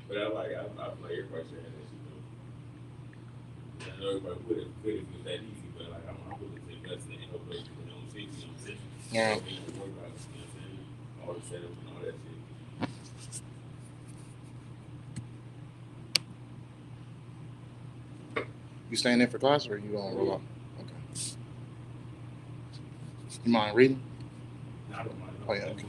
But I like, I feel like everybody should have that shit though. I know everybody would if it was that easy, but like I'm willing to invest in it and help those people that don't see, you know what I'm saying? Yeah. Help me to work out, you know what I'm saying? All the setups and all that shit. You staying in for class or you gonna roll up? Okay. You mind reading? Now I don't mind, Oh no, yeah. Okay.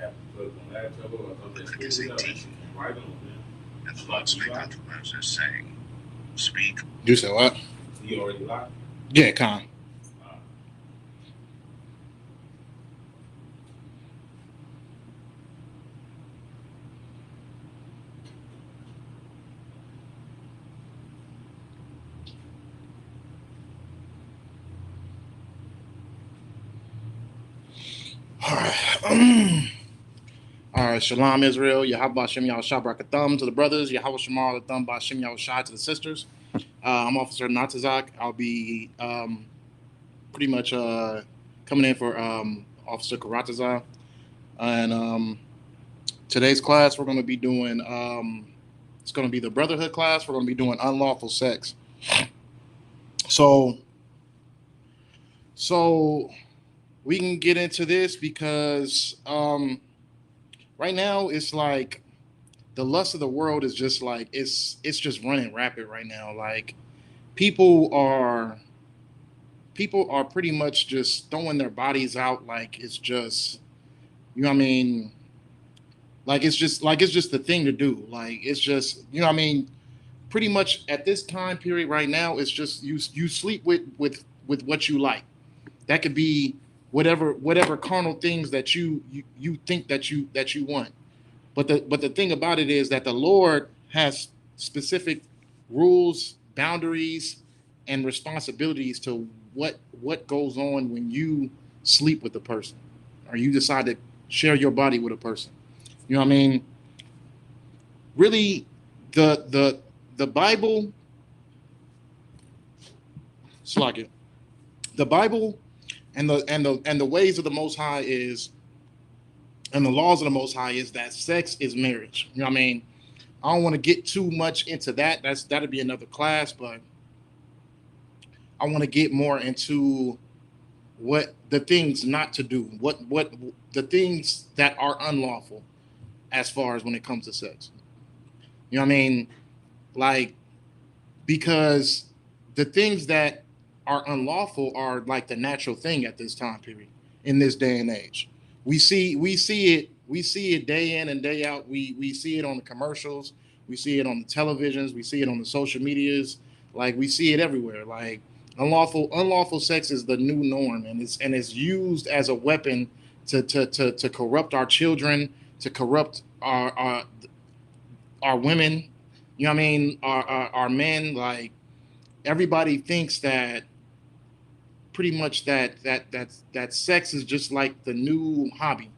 absolutely. I have to put on laptop or something. It Pull is it up, man. 18, Right on, man. and the You Lord locked, you spake locked? unto Moses, saying, Speak. You said what? You already locked? Yeah, con. Uh, All right. All right. Shalom Israel. Yahweh Shem Yahweh Shabrak to the brothers. Yahweh Shemar Thumb Shem Yahweh Shai to the sisters. I'm Officer Natazak. I'll be pretty much coming in for Officer Karatazar. And today's class, we're going to be doing, it's going to be the Brotherhood class. We're going to be doing unlawful sex. So, so we can get into this because right now it's like the lust of the world is just like it's just running rapid right now. Like people are people are pretty much just throwing their bodies out like it's just you know what I mean like it's just the thing to do. Like it's just you know what I mean pretty much at this time period right now it's just you sleep with what you like. That could be whatever carnal things that you think that you want. But the thing about it is that the Lord has specific rules, boundaries, and responsibilities to what goes on when you sleep with a person or you decide to share your body with a person. You know what I mean? Really, the Bible, it's like it. The Bible and the ways of the Most High is and the laws of the Most High is that sex is marriage. You know what I mean? I don't want to get too much into that. That'll be another class, but I want to get more into what the things not to do, what the things that are unlawful as far as when it comes to sex. You know what I mean? Like because the things that are unlawful are like the natural thing at this time period in this day and age. We see it day in and day out. We see it on the commercials, we see it on the televisions, we see it on the social medias, like we see it everywhere. Like unlawful sex is the new norm and it's used as a weapon to corrupt our children, to corrupt our women, You know what I mean? Our men, like everybody thinks that pretty much that sex is just like the new hobby,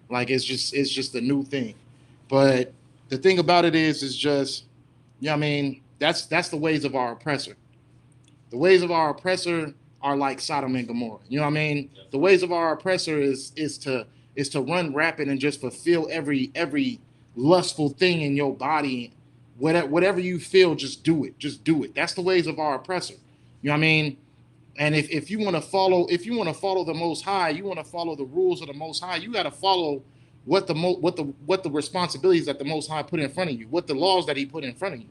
like it's just the new thing. But the thing about it is just, you know what I mean, that's the ways of our oppressor. The ways of our oppressor are like Sodom and Gomorrah. You know what I mean? The ways of our oppressor is to run rapid and just fulfill every lustful thing in your body. Whatever you feel, just do it. Just do it. That's the ways of our oppressor. You know what I mean? And if you want to follow, if you want to follow the Most High, you want to follow the rules of the Most High. You got to follow what the responsibilities that the Most High put in front of you, what the laws that He put in front of you.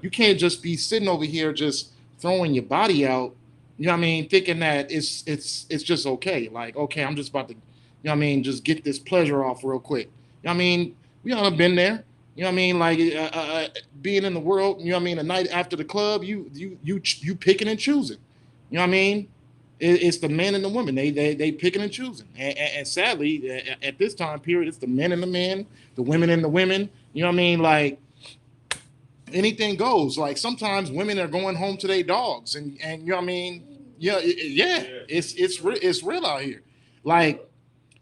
You can't just be sitting over here just throwing your body out. You know what I mean? Thinking that it's just okay. Like, okay, I'm just about to, you know what I mean, just get this pleasure off real quick. You know what I mean? We all have been there. You know what I mean? Like being in the world. You know what I mean? The night after the club, you picking and choosing. You know what I mean? It's the men and the women. They picking and choosing. And sadly, at this time period, it's the men and the men, the women and the women. You know what I mean? Like anything goes. Like sometimes women are going home to their dogs, and you know what I mean? Yeah, yeah. It's real out here. Like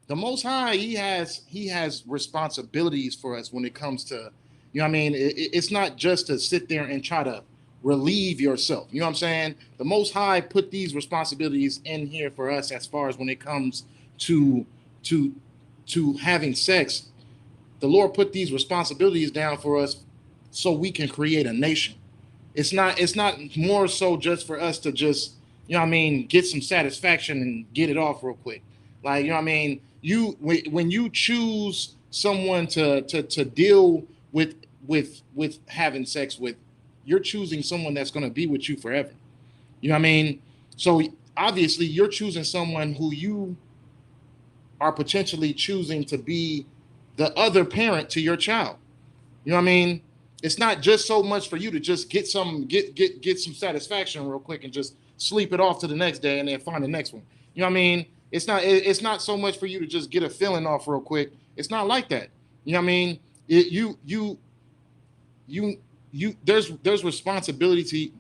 the Most High, he has responsibilities for us when it comes to, you know what I mean? It's not just to sit there and try to relieve yourself. You know what I'm saying? The Most High put these responsibilities in here for us as far as when it comes to to to having sex. The Lord put these responsibilities down for us so we can create a nation. It's not more so just for us to just, you know what I mean, get some satisfaction and get it off real quick. Like, you know what I mean? When you choose someone to deal with having sex with, you're choosing someone that's going to be with you forever. You know what I mean? So obviously you're choosing someone who you are potentially choosing to be the other parent to your child. You know what I mean? It's not just so much for you to just get some satisfaction real quick and just sleep it off to the next day and then find the next one. You know what I mean? It's not so much for you to just get a feeling off real quick. It's not like that. You know what I mean? You there's responsibilities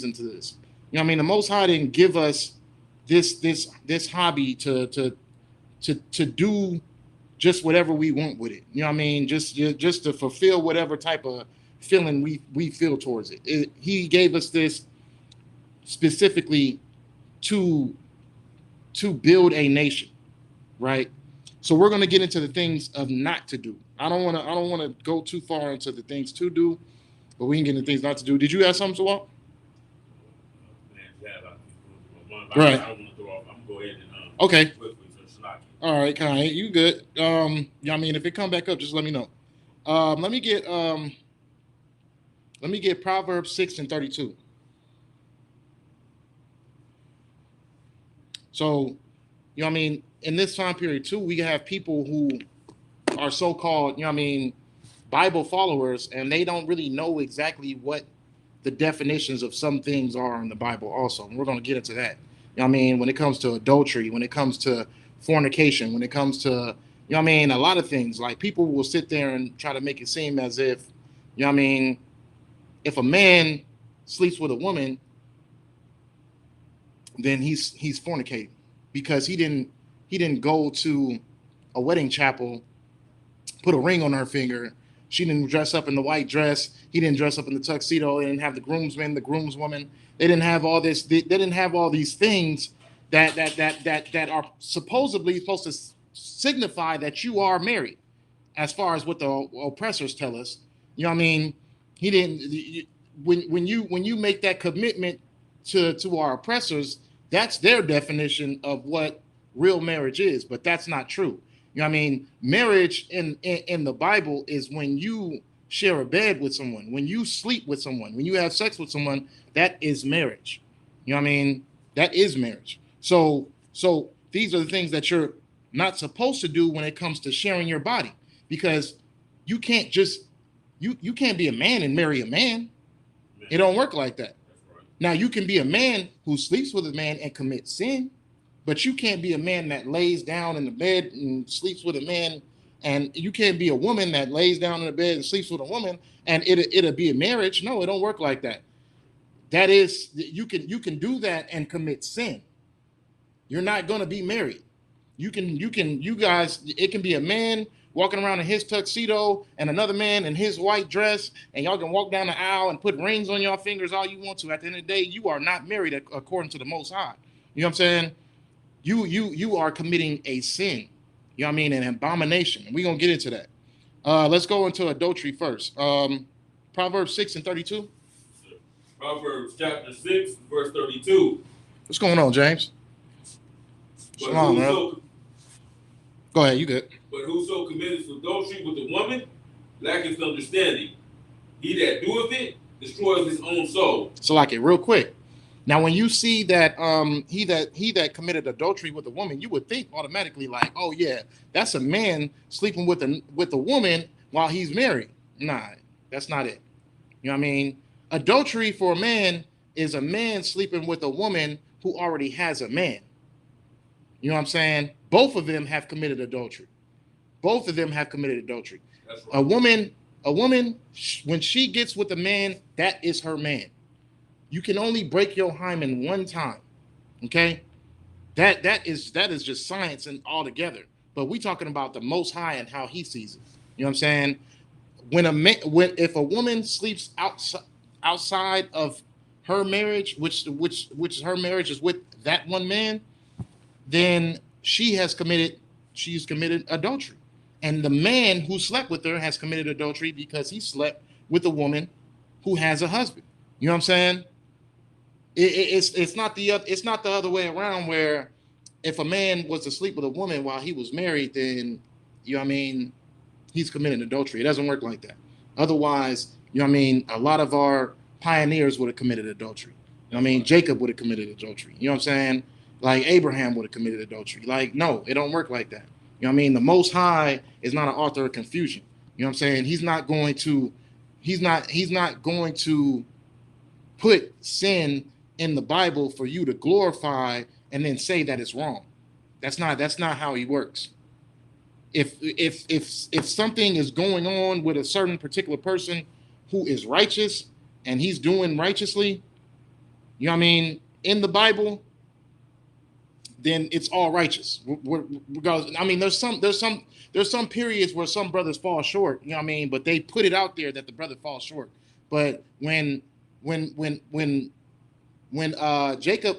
into this. You know what I mean? The Most High didn't give us this hobby to do just whatever we want with it. You know what I mean? Just to fulfill whatever type of feeling we feel towards it. He gave us this specifically to build a nation, right? So we're going to get into the things of not to do. I don't want to go too far into the things to do, but we can get into things not to do. Did you have something to walk? Right. I don't want to throw off. I'm going to go ahead and Okay. Slack. All right, Kai, you good? Yeah, I mean, if it come back up, just let me know. Let me get Proverbs 6:32. So, you know what I mean, in this time period too, we have people who are so-called, you know what I mean, Bible followers, and they don't really know exactly what the definitions of some things are in the Bible also. And we're going to get into that. You know what I mean? When it comes to adultery, when it comes to fornication, when it comes to, you know what I mean, a lot of things. Like people will sit there and try to make it seem as if, you know what I mean, if a man sleeps with a woman, then he's fornicating because he didn't go to a wedding chapel, put a ring on her finger. She didn't dress up in the white dress. He didn't dress up in the tuxedo. They didn't have the groomsmen, the groomswoman. They didn't have all this. They didn't have all these things that are supposedly supposed to signify that you are married, as far as what the oppressors tell us. You know what I mean? He didn't. When you make that commitment to our oppressors, that's their definition of what real marriage is. But that's not true. You know what I mean? Marriage in the Bible is when you share a bed with someone, when you sleep with someone, when you have sex with someone. That is marriage. You know what I mean? That is marriage. So these are the things that you're not supposed to do when it comes to sharing your body, because you can't just you can't be a man and marry a man. It don't work like that. Now you can be a man who sleeps with a man and commit sin, but you can't be a man that lays down in the bed and sleeps with a man And you can't be a woman that lays down in the bed and sleeps with a woman and it'll be a marriage. No, it don't work like that. That is, you can do that and commit sin. You're not going to be married. You guys, it can be a man walking around in his tuxedo and another man in his white dress, and y'all can walk down the aisle and put rings on your fingers all you want to. At the end of the day, you are not married according to the Most High. You know what I'm saying? You are committing a sin. You know what I mean? An abomination. And we're gonna get into that. Let's go into adultery first. Proverbs 6:32. Proverbs chapter 6, verse 32. What's going on, James? But Come on, man. whoso, Go ahead, you good. but whoso committeth adultery with a woman lacketh understanding. He that doeth it destroys his own soul. So like it real quick. Now, when you see that he that committed adultery with a woman, you would think automatically like, oh yeah, that's a man sleeping with a woman while he's married. Nah, that's not it. You know what I mean? Adultery for a man is a man sleeping with a woman who already has a man. You know what I'm saying? Both of them have committed adultery. Both of them have committed adultery. That's right. A woman, when she gets with a man, that is her man. You can only break your hymen one time. Okay? That is just science and altogether. But we talking about the Most High and how he sees it. You know what I'm saying? If a woman sleeps outside of her marriage, which her marriage is with that one man, then she's committed adultery. And the man who slept with her has committed adultery because he slept with a woman who has a husband. You know what I'm saying? It's not the other way around, where if a man was to sleep with a woman while he was married, then, you know what I mean, he's committing adultery. It doesn't work like that. Otherwise, you know what I mean, a lot of our pioneers would have committed adultery. You know what I mean? Jacob would have committed adultery. You know what I'm saying? Like Abraham would have committed adultery. Like, no, it don't work like that. You know what I mean? The Most High is not an author of confusion. You know what I'm saying? He's not going to put sin in the Bible for you to glorify and then say that it's wrong. That's not how he works. If something is going on with a certain particular person who is righteous and he's doing righteously, you know what I mean, in the Bible, then it's all righteous. Regardless, I mean, there's some periods where some brothers fall short, you know what I mean, but they put it out there that the brother falls short. But when Jacob,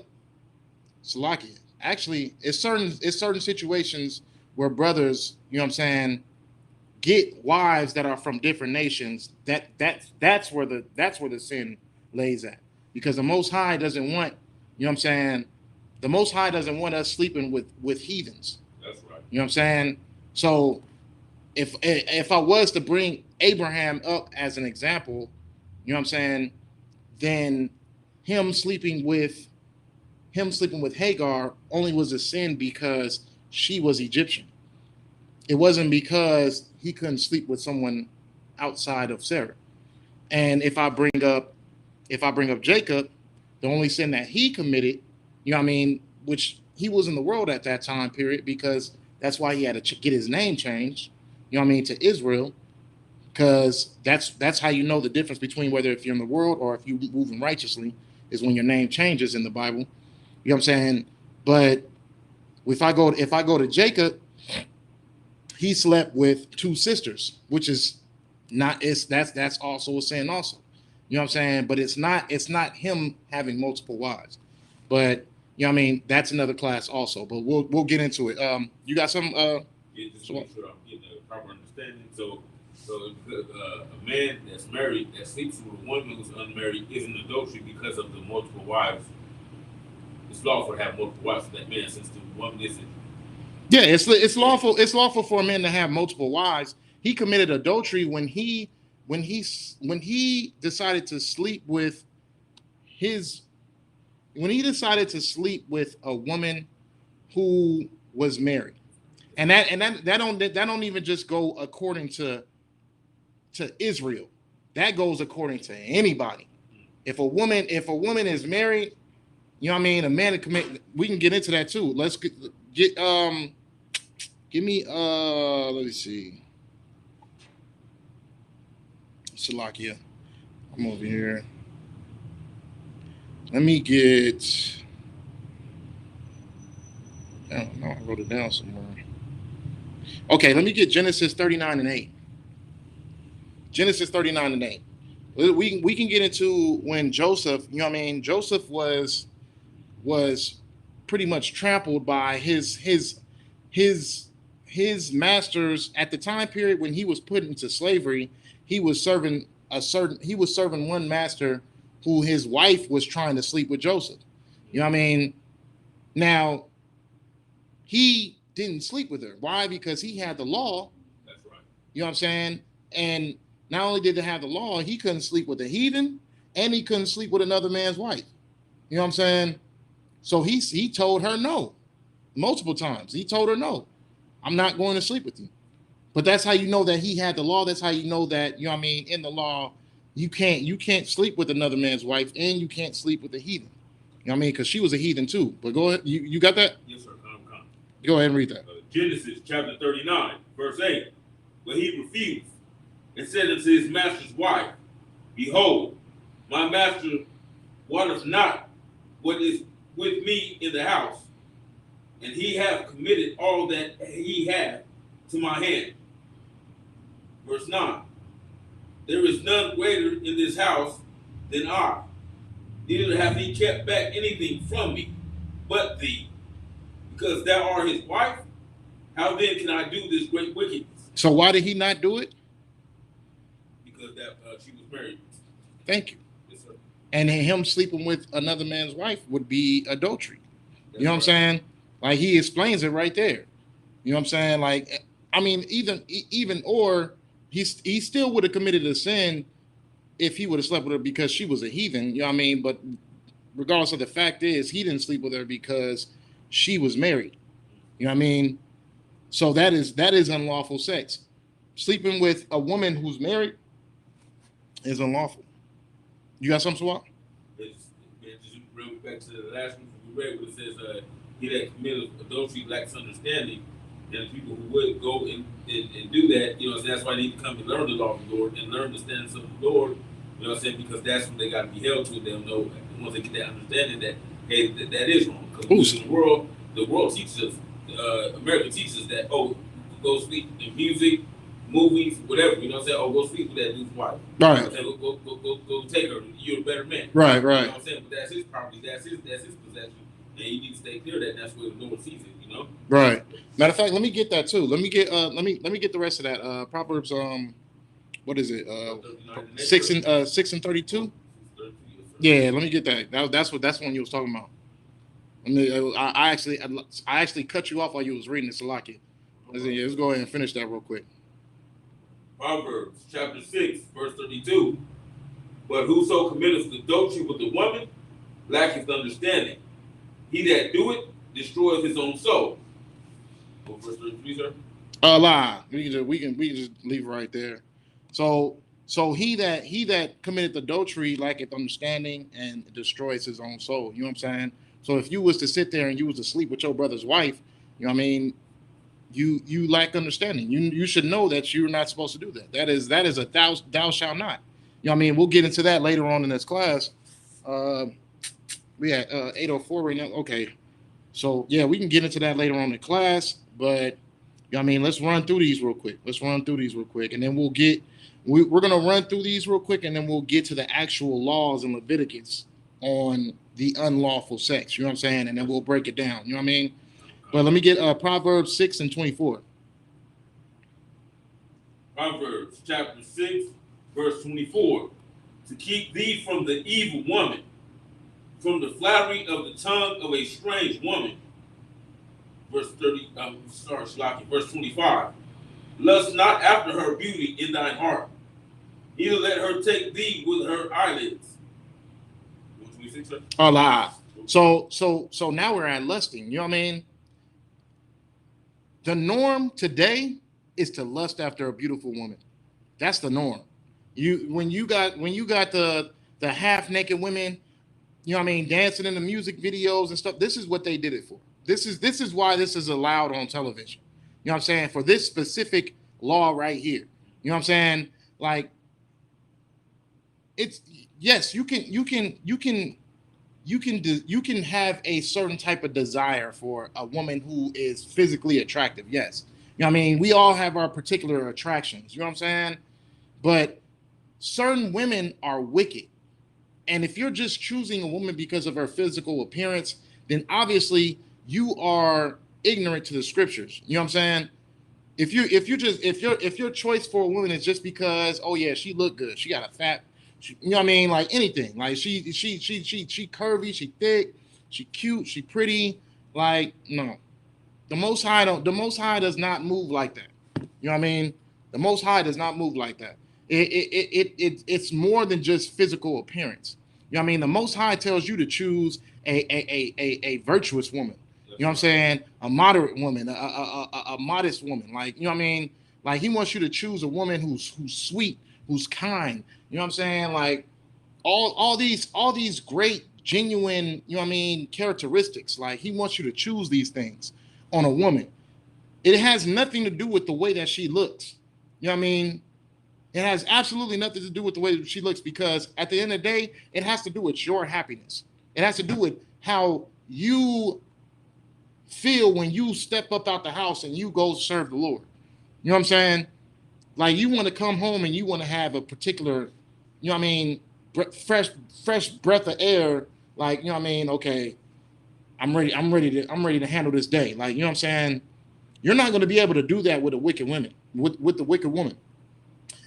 Salakia, actually, it's certain situations where brothers, you know what I'm saying, get wives that are from different nations. That's where the sin lays at, because the Most High doesn't want, you know what I'm saying, the Most High doesn't want us sleeping with heathens. That's right. You know what I'm saying? So if I was to bring Abraham up as an example, you know what I'm saying, then him sleeping with Hagar only was a sin because she was Egyptian. It wasn't because he couldn't sleep with someone outside of Sarah. And if I bring up Jacob, the only sin that he committed, you know what I mean, which he was in the world at that time period, because that's why he had to get his name changed, you know what I mean, to Israel, because that's how you know the difference between whether if you're in the world or if you're moving righteously, is when your name changes in the Bible. You know what I'm saying? But if I go to Jacob, he slept with two sisters, which is not, that's also a sin also. You know what I'm saying? But it's not him having multiple wives. But you know what I mean, that's another class also. But we'll get into it. You got some Yeah, just to make sure I'm getting a proper understanding. So a man that's married that sleeps with a woman who's unmarried is an adultery because of the multiple wives. It's lawful to have multiple wives for that man, since the woman isn't. Yeah, it's lawful. It's lawful for a man to have multiple wives. He committed adultery when he decided to sleep with a woman who was married, and that don't even just go according to Israel. That goes according to anybody. If a woman is married, you know what I mean, a man to commit. We can get into that too. Let's get Give me let me see. Salakia. I'm over here. Let me get I don't know, I wrote it down somewhere. Okay, let me get Genesis 39 and 8. Genesis 39 and 8. We can get into when Joseph, you know what I mean? Joseph was pretty much trampled by his his masters at the time period when he was put into slavery. He was serving one master who his wife was trying to sleep with Joseph. You know what I mean? Now he didn't sleep with her. Why? Because he had the law. That's right. You know what I'm saying? And not only did he have the law, he couldn't sleep with a heathen, and he couldn't sleep with another man's wife. You know what I'm saying? So he told her no multiple times. He told her no, I'm not going to sleep with you. But that's how you know that he had the law. That's how you know that, you know what I mean, in the law, you can't sleep with another man's wife, and you can't sleep with a heathen. You know what I mean? Because she was a heathen too. But go ahead. You got that? Yes, sir. Go ahead and read that. Genesis chapter 39, verse 8. But he refused and said unto his master's wife, Behold, my master wotteth not what is with me in the house, and he hath committed all that he hath to my hand. Verse 9. There is none greater in this house than I, neither hath he kept back anything from me but thee. Because thou art his wife, how then can I do this great wickedness? So why did he not do it? Because that she was married. Thank you. Yes, sir. And him sleeping with another man's wife would be adultery. That's you know what I'm right. saying? Like he explains it right there. You know what I'm saying? Like, I mean, even or he still would have committed a sin if he would have slept with her because she was a heathen. You know what I mean? But regardless of the fact is, he didn't sleep with her because she was married. You know what I mean? So that is unlawful sex. Sleeping with a woman who's married is unlawful. You got something, Swap? Just real back to the last one we read, where it says, he that committed adultery lacks understanding, and the people who would go and do that, you know, so that's why they need to come and learn the law of the Lord and learn the standards of the Lord, you know what I'm saying? Because that's what they got to be held to. They'll know, once they get that understanding that, hey, that is wrong. Because in the world teaches us, America teaches us that, oh, go sleep in music, movies, whatever, you know what I'm saying? Oh, go sleep with that dude's wife. Right. You know what I'm saying? Go take her. You're a better man. Right. You know what I'm saying? But that's his property. That's his possession. And you need to stay clear of that. And that's where the Lord sees it, you know? Right. Matter of fact, let me get that too. Let me get the rest of that. Proverbs what is it? 6 and 32? Yeah, let me get that. That's one you was talking about. I actually cut you off while you was reading this, Salaki. Let's go ahead and finish that real quick. Proverbs chapter 6, verse 32. But whoso committeth adultery with a woman lacketh understanding. He that doeth destroyeth his own soul. What verse 33, sir? Lie. We can just leave it right there. So he that committed adultery lacketh understanding and destroys his own soul. You know what I'm saying? So if you was to sit there and you was to sleep with your brother's wife, you know what I mean, you lack understanding. You should know that you're not supposed to do that. That is a thou shalt not. You know what I mean? We'll get into that later on in this class. We at 8:04 right now. Okay. So yeah, we can get into that later on in class, but you know what I mean, let's run through these real quick. And then we're gonna run through these real quick, and then we'll get to the actual laws in Leviticus on the unlawful sex. You know what I'm saying? And then we'll break it down. You know what I mean? But let me get Proverbs 6 and 24. Proverbs chapter 6, verse 24. To keep thee from the evil woman, from the flattery of the tongue of a strange woman. Verse 25. Lust not after her beauty in thine heart, neither let her take thee with her eyelids. 126, sir? Allah. So now we're at lusting. You know what I mean? The norm today is to lust after a beautiful woman. That's the norm. When you got the half naked women, you know what I mean, dancing in the music videos and stuff. This is what they did it for. This is why this is allowed on television. You know what I'm saying? For this specific law right here. You know what I'm saying? Like, it's yes, you can have a certain type of desire for a woman who is physically attractive. Yes. You know what I mean? We all have our particular attractions. You know what I'm saying? But certain women are wicked. And if you're just choosing a woman because of her physical appearance, then obviously you are ignorant to the scriptures. You know what I'm saying? If your choice for a woman is just because, oh yeah, she look good, she got a fat, you know what I mean, like anything, like she curvy, she thick, she cute, she pretty, like no, the Most High does not move like that. You know what I mean? The Most High does not move like that. It's more than just physical appearance. You know what I mean? The Most High tells you to choose a virtuous woman. You know what I'm saying? A moderate woman, a modest woman. Like, you know what I mean? Like, he wants you to choose a woman who's sweet, who's kind. You know what I'm saying? Like, all these great, genuine, you know what I mean, characteristics. Like, he wants you to choose these things on a woman. It has nothing to do with the way that she looks. You know what I mean? It has absolutely nothing to do with the way that she looks, because at the end of the day, it has to do with your happiness. It has to do with how you feel when you step up out the house and you go serve the Lord. You know what I'm saying? Like, you want to come home and you want to have a particular, you know what I mean, fresh breath of air. Like, you know what I mean? Okay, I'm ready to handle this day. Like, you know what I'm saying? You're not going to be able to do that with a wicked woman, with the wicked woman.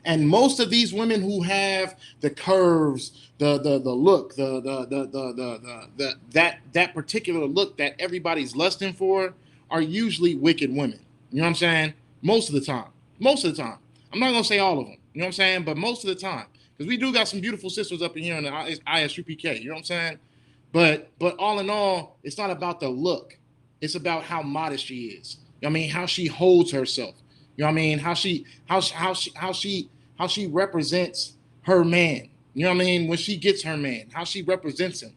And most of these women who have the curves, the look, that particular look that everybody's lusting for, are usually wicked women. You know what I'm saying? Most of the time. Most of the time. I'm not gonna say all of them. You know what I'm saying? But most of the time, because we do got some beautiful sisters up in here in the ISUPK. You know what I'm saying? But all in all, it's not about the look. It's about how modest she is. You know what I mean? How she holds herself. You know what I mean? How she represents her man. You know what I mean? When she gets her man, how she represents him.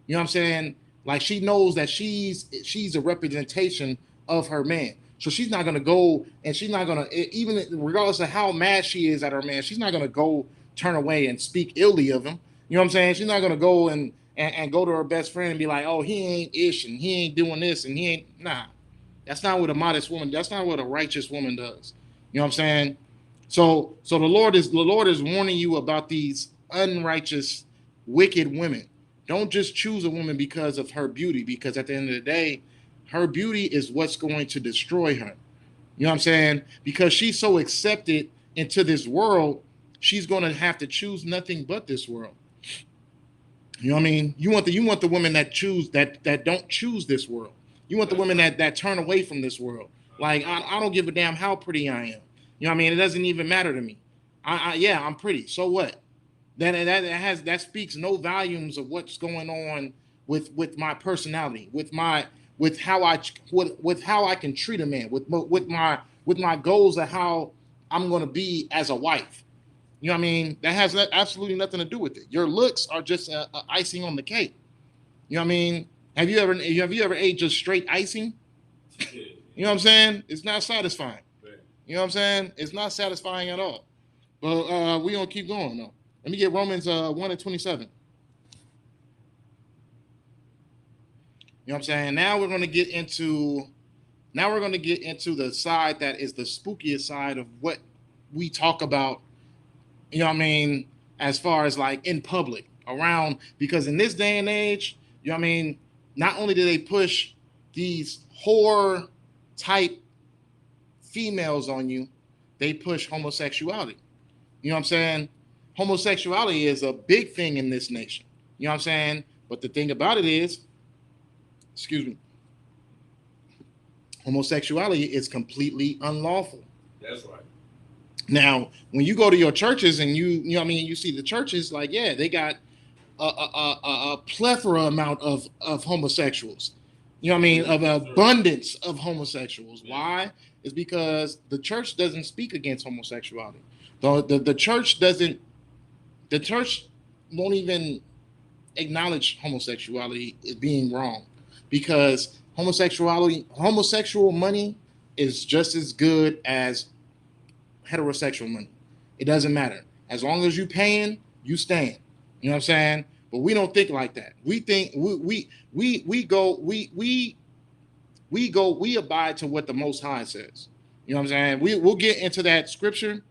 You know what I'm saying? Like, she knows that she's a representation of her man. So she's not gonna go, and she's not gonna, even regardless of how mad she is at her man, she's not gonna go turn away and speak illy of him. You know what I'm saying? She's not gonna go and go to her best friend and be like, oh, he ain't ish and he ain't doing this and he ain't. Nah. That's not what a modest woman, that's not what a righteous woman does. You know what I'm saying? So the Lord is warning you about these unrighteous, wicked women. Don't just choose a woman because of her beauty, because at the end of the day, her beauty is what's going to destroy her. You know what I'm saying? Because she's so accepted into this world, she's going to have to choose nothing but this world. You know what I mean? You want the women that don't choose this world. You want the women that turn away from this world. Like, I don't give a damn how pretty I am. You know what I mean? It doesn't even matter to me. Yeah, I'm pretty. So what? That speaks no volumes of what's going on with my personality, with how I can treat a man, with my goals of how I'm going to be as a wife. You know what I mean? That has absolutely nothing to do with it. Your looks are just a icing on the cake. You know what I mean? Have you ever ate just straight icing? You know what I'm saying? It's not satisfying. You know what I'm saying? It's not satisfying at all. But we're going to keep going, though. Let me get Romans 1:27. You know what I'm saying? Now we're going to get into the side that is the spookiest side of what we talk about, you know what I mean, as far as like in public, around, because in this day and age, you know what I mean, not only do they push these whore type females on you, they push homosexuality. You know what I'm saying? Homosexuality is a big thing in this nation. You know what I'm saying? But the thing about it is, homosexuality is completely unlawful. That's right. Now, when you go to your churches and you know what I mean, you see the churches, like, yeah, they got a plethora amount of homosexuals. You know what I mean? Of abundance of homosexuals. Why? It's because the church doesn't speak against homosexuality. The church won't even acknowledge homosexuality as being wrong, because homosexual money is just as good as heterosexual money. It doesn't matter. As long as you paying, you staying. You know what I'm saying? But we don't think like that. We think we abide to what the Most High says. You know what I'm saying? We'll get into that scripture.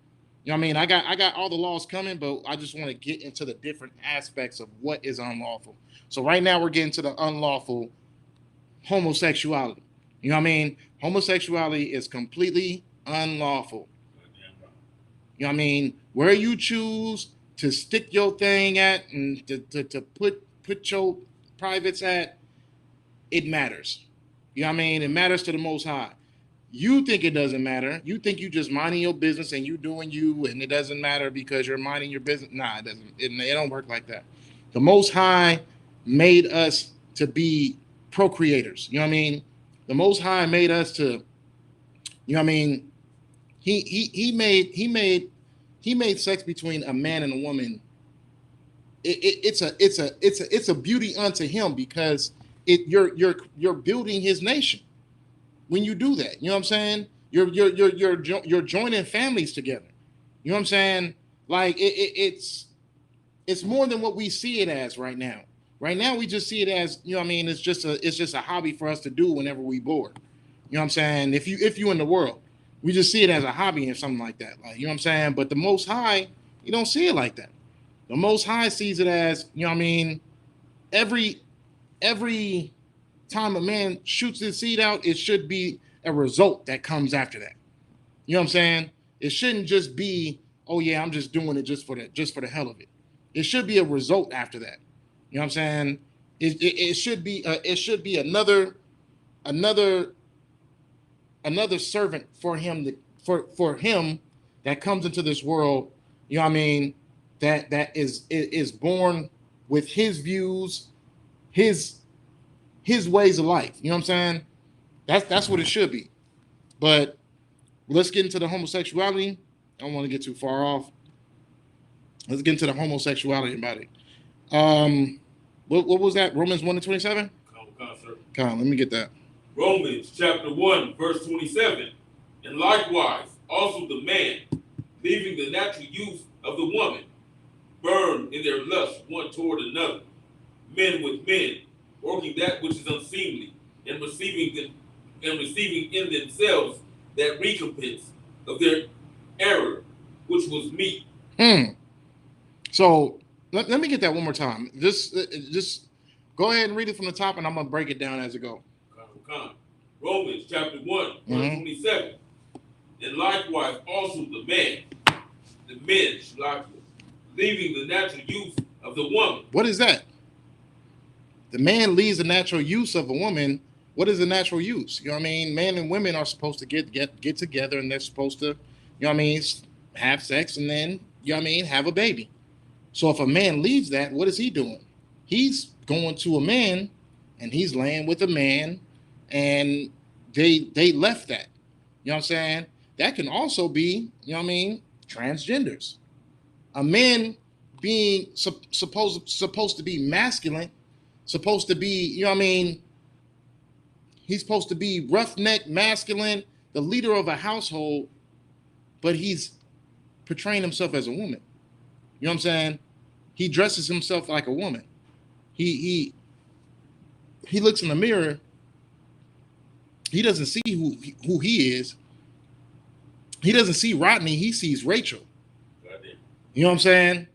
You know what I mean? I got all the laws coming, but I just want to get into the different aspects of what is unlawful. So right now we're getting to the unlawful homosexuality. You know what I mean? Homosexuality is completely unlawful. You know what I mean? Where you choose to stick your thing at and to put your privates at, it matters. You know what I mean? It matters to the Most High. You think it doesn't matter. You think you just minding your business and you doing you, and it doesn't matter because you're minding your business. Nah, it doesn't. It don't work like that. The Most High made us to be procreators. You know what I mean? The Most High made us to, you know what I mean? He made sex between a man and a woman. It's a beauty unto him because you're building his nation when you do that. You know what I'm saying? You're joining families together. You know what I'm saying? Like it's more than what we see it as right now. Right now we just see it as, you know what I mean, it's just a hobby for us to do whenever we bored. You know what I'm saying? If you in the world, we just see it as a hobby or something like that. Like, you know what I'm saying? But the Most High, you don't see it like that. The Most High sees it as, you know what I mean, every time a man shoots his seed out, it should be a result that comes after that. You know what I'm saying? It shouldn't just be, oh yeah, I'm just doing it just for the hell of it. It should be a result after that. You know what I'm saying? It should be another servant for him for him that comes into this world. You know what I mean? That is born with his views, his ways of life. You know what I'm saying? That's what it should be. But let's get into the homosexuality. I don't want to get too far off. Let's get into the homosexuality about it. What was that? Romans 1:27? Come on, let me get that. Romans chapter 1, verse 27. And likewise, also the man, leaving the natural use of the woman, burn in their lust one toward another, men with men, working that which is unseemly, and receiving in themselves that recompense of their error, which was meat. So let me get that one more time. Just go ahead and read it from the top, and I'm gonna break it down as it go. Romans chapter 1, verse 27. And likewise also the men, leaving the natural use of the woman. What is that? The man leaves the natural use of a woman. What is the natural use? You know what I mean? Men and women are supposed to get together, and they're supposed to, you know what I mean, have sex and then, you know what I mean, have a baby. So if a man leaves that, what is he doing? He's going to a man and he's laying with a man, and they left that. You know what I'm saying? That can also be, you know what I mean, transgenders. A man being supposed to be masculine, supposed to be, you know what I mean, he's supposed to be roughneck, masculine, the leader of a household, but he's portraying himself as a woman. You know what I'm saying? He dresses himself like a woman. He looks in the mirror. He doesn't see who he is. He doesn't see Rodney. He sees Rachel. You know what I'm saying?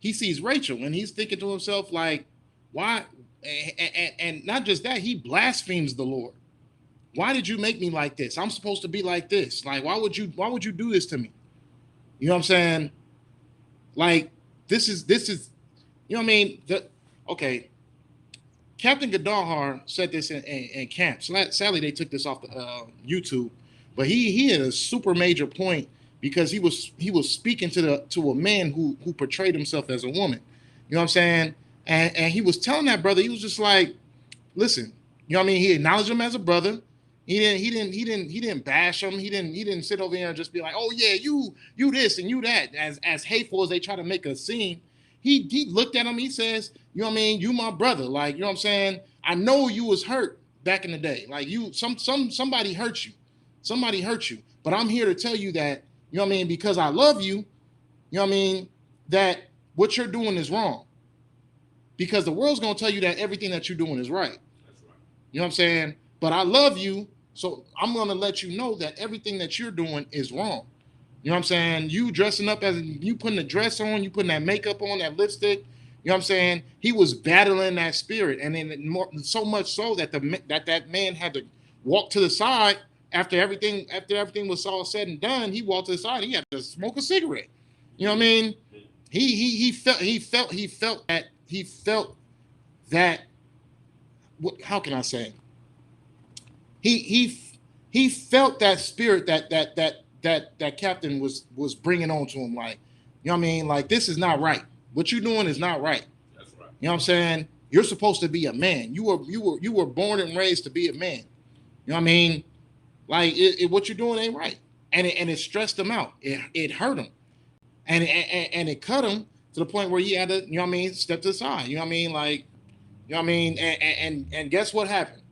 He sees Rachel, and he's thinking to himself like, why? And not just that, he blasphemes the Lord. Why did you make me like this? I'm supposed to be like this. Like, why would you do this to me? You know what I'm saying? Like, this is, you know what I mean? Okay. Captain Gadahar said this in camp. Sadly, they took this off the YouTube, but he had a super major point because he was speaking to a man who portrayed himself as a woman. You know what I'm saying? And he was telling that brother, he was just like, listen, you know what I mean? He acknowledged him as a brother. He didn't bash him. He didn't sit over there and just be like, oh yeah, you this and you that, as hateful as they try to make us seem. He looked at him. He says, you know what I mean? You my brother. Like, you know what I'm saying? I know you was hurt back in the day. Like, somebody hurt you. Somebody hurt you. But I'm here to tell you that, you know what I mean, because I love you, you know what I mean, that what you're doing is wrong. Because the world's going to tell you that everything that you're doing is right. That's right. You know what I'm saying? But I love you, so I'm going to let you know that everything that you're doing is wrong. You know what I'm saying? You dressing up as you putting a dress on, you putting that makeup on, that lipstick. You know what I'm saying? He was battling that spirit, and then more, so much so that that man had to walk to the side after everything was all said and done. He walked to the side. He had to smoke a cigarette. You know what I mean? He felt that. How can I say? He felt that spirit that captain was bringing on to him, like, you know what I mean, like, this is not right. What you're doing is not right. That's right. You know what I'm saying? You're supposed to be a man. You were born and raised to be a man. You know what I mean? Like, what you're doing ain't right, and it stressed him out. It hurt him, and it cut him to the point where he had to, you know what I mean, step to the side. You know what I mean? Like, you know what I mean? And guess what happened?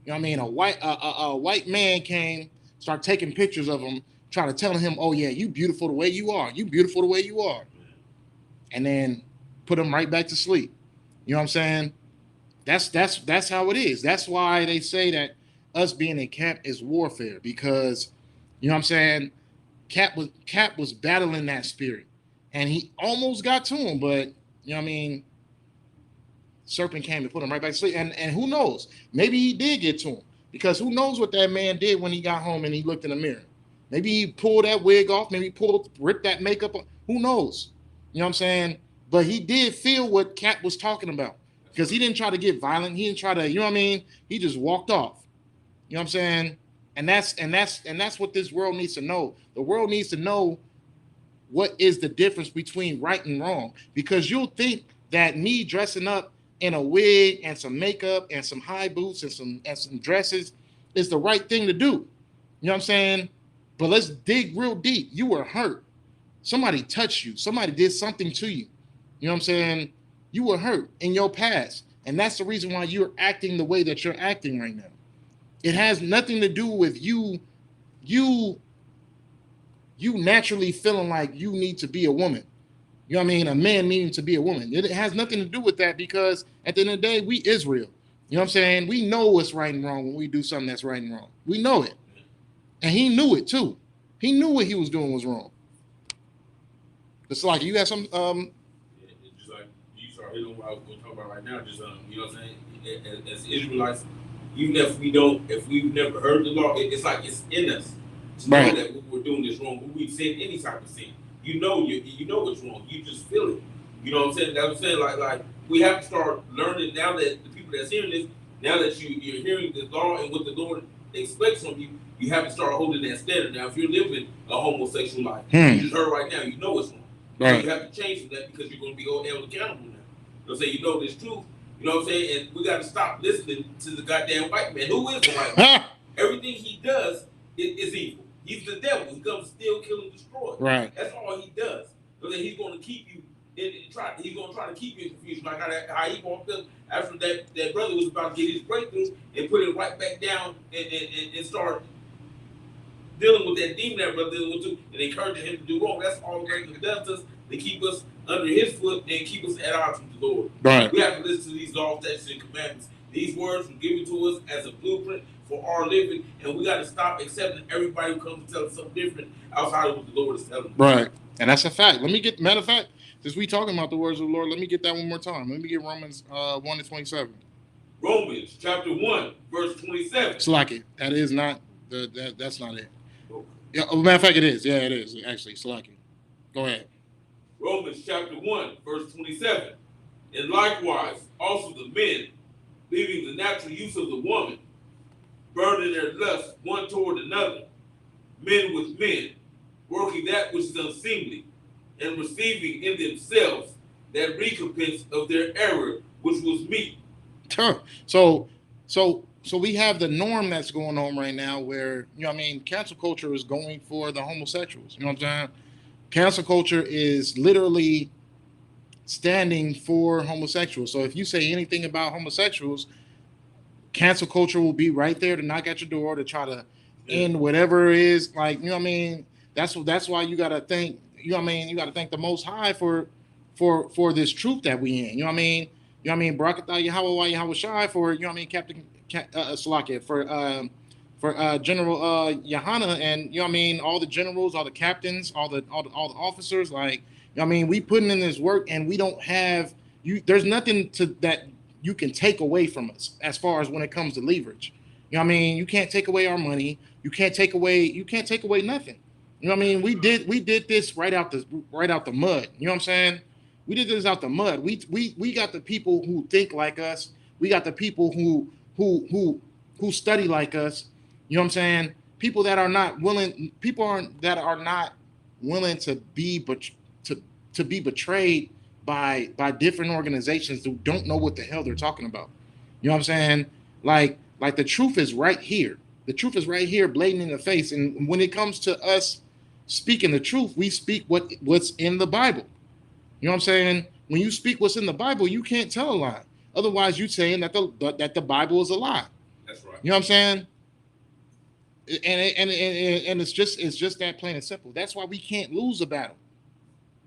You know what I mean? A white man came, started taking pictures of him, trying to tell him, oh yeah, you beautiful the way you are. You beautiful the way you are. And then put him right back to sleep. You know what I'm saying? That's how it is. That's why they say that us being in camp is warfare, because, you know what I'm saying, Cap was battling that spirit, and he almost got to him, but, you know what I mean, serpent came and put him right back to sleep. And who knows? Maybe he did get to him, because who knows what that man did when he got home and he looked in the mirror. Maybe he pulled that wig off. Maybe he ripped that makeup off. Who knows? You know what I'm saying? But he did feel what Cap was talking about, because he didn't try to get violent. He didn't try to, you know what I mean? He just walked off. You know what I'm saying? And that's what this world needs to know. The world needs to know what is the difference between right and wrong, because you'll think that me dressing up in a wig and some makeup and some high boots and some dresses is the right thing to do. You know what I'm saying? But let's dig real deep. You were hurt. Somebody touched you. Somebody did something to you. You know what I'm saying? You were hurt in your past. And that's the reason why you're acting the way that you're acting right now. It has nothing to do with you naturally feeling like you need to be a woman. You know what I mean? A man needing to be a woman. It has nothing to do with that, because at the end of the day, we Israel. You know what I'm saying? We know what's right and wrong when we do something that's right and wrong. We know it. And he knew it too. He knew what he was doing was wrong. It's like, you got some It's just like you start hitting what I was going to talk about right now. Just you know what I'm saying? As Israelites, even if we've never heard the law, it's like it's in us to know that what we're doing is wrong. When we sin any type of sin, you know what's wrong. You just feel it. You know what I'm saying? That's what I'm saying. Like we have to start learning now that the people that's hearing this, now that you're hearing the law and what the Lord expects from you, you have to start holding that standard. Now, if you're living a homosexual life, you just heard right now, you know it's wrong. Right. So you have to change from that, because you're going to be held accountable now. You know what I'm saying? You know this truth. You know what I'm saying? And we got to stop listening to the goddamn white man. Who is the white man? Everything he does is evil. He's the devil. He comes to steal, kill, and destroy. Right. That's all he does. So then he's going to keep you he's going to try to keep you in confusion. Like how he walked up after that brother was about to get his breakthrough and put it right back down and start dealing with that demon that brother dealing with too, and encouraging him to do wrong. That's all the regular does to us, to keep us under his foot and keep us at odds with the Lord. Right. We have to listen to these laws, statutes, and commandments. These words were given to us as a blueprint for our living, and we got to stop accepting everybody who comes to tell us something different outside of what the Lord is telling us. Right. And that's a fact. Matter of fact, since we talking about the words of the Lord, let me get that one more time. Let me get Romans 1:27. Romans chapter 1, verse 27. It's like it. That is not that's not it. Okay. Yeah, matter of fact, it is. Yeah, it is. Actually, it's like it. Go ahead. Romans chapter 1, verse 27. And likewise, also the men, leaving the natural use of the woman, burning their lust one toward another, men with men, working that which is unseemly, and receiving in themselves that recompense of their error, which was meat. So we have the norm that's going on right now where, you know what I mean, cancel culture is going for the homosexuals. You know what I'm saying? Cancel culture is literally standing for homosexuals. So if you say anything about homosexuals, cancel culture will be right there to knock at your door to try to in whatever it is, like, you know what I mean? That's why you gotta thank, you know what I mean, you gotta thank the Most High for this truth that we in. You know what I mean? You know what I mean? Barakatah Yahweh Yahweh Shai for, you know what I mean, Salakia for General Yahana, and you know what I mean, all the generals, all the captains, all the officers, like, you know what I mean, we putting in this work and we don't have you, there's nothing to that you can take away from us as far as when it comes to leverage. You know what I mean? You can't take away our money. You can't take away nothing. You know what I mean? We did this right out the mud. You know what I'm saying? We did this out the mud. We got the people who think like us. We got the people who study like us. You know what I'm saying? People that are not willing that are not willing to be to be betrayed by different organizations who don't know what the hell they're talking about. You know what I'm saying? Like the truth is right here. The truth is right here, blatant in the face. And when it comes to us speaking the truth, we speak what's in the Bible. You know what I'm saying? When you speak what's in the Bible, you can't tell a lie. Otherwise, you're saying that the Bible is a lie. That's right. You know what I'm saying? And it's just that plain and simple. That's why we can't lose a battle.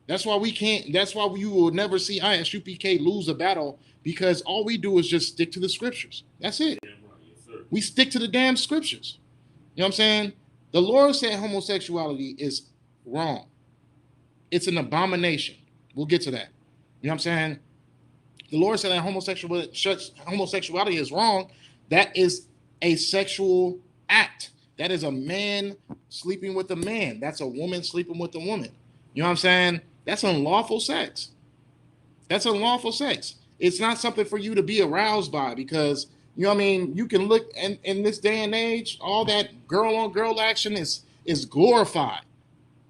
That's why you will never see ISUPK lose a battle, because all we do is just stick to the scriptures. That's it. Yes, sir. We stick to the damn scriptures. You know what I'm saying? The Lord said homosexuality is wrong. It's an abomination. We'll get to that. You know what I'm saying? The Lord said that homosexuality is wrong. That is a sexual act. That is a man sleeping with a man. That's a woman sleeping with a woman. You know what I'm saying? That's unlawful sex. That's unlawful sex. It's not something for you to be aroused by, because, you know what I mean, you can look in this day and age, all that girl on girl action is glorified.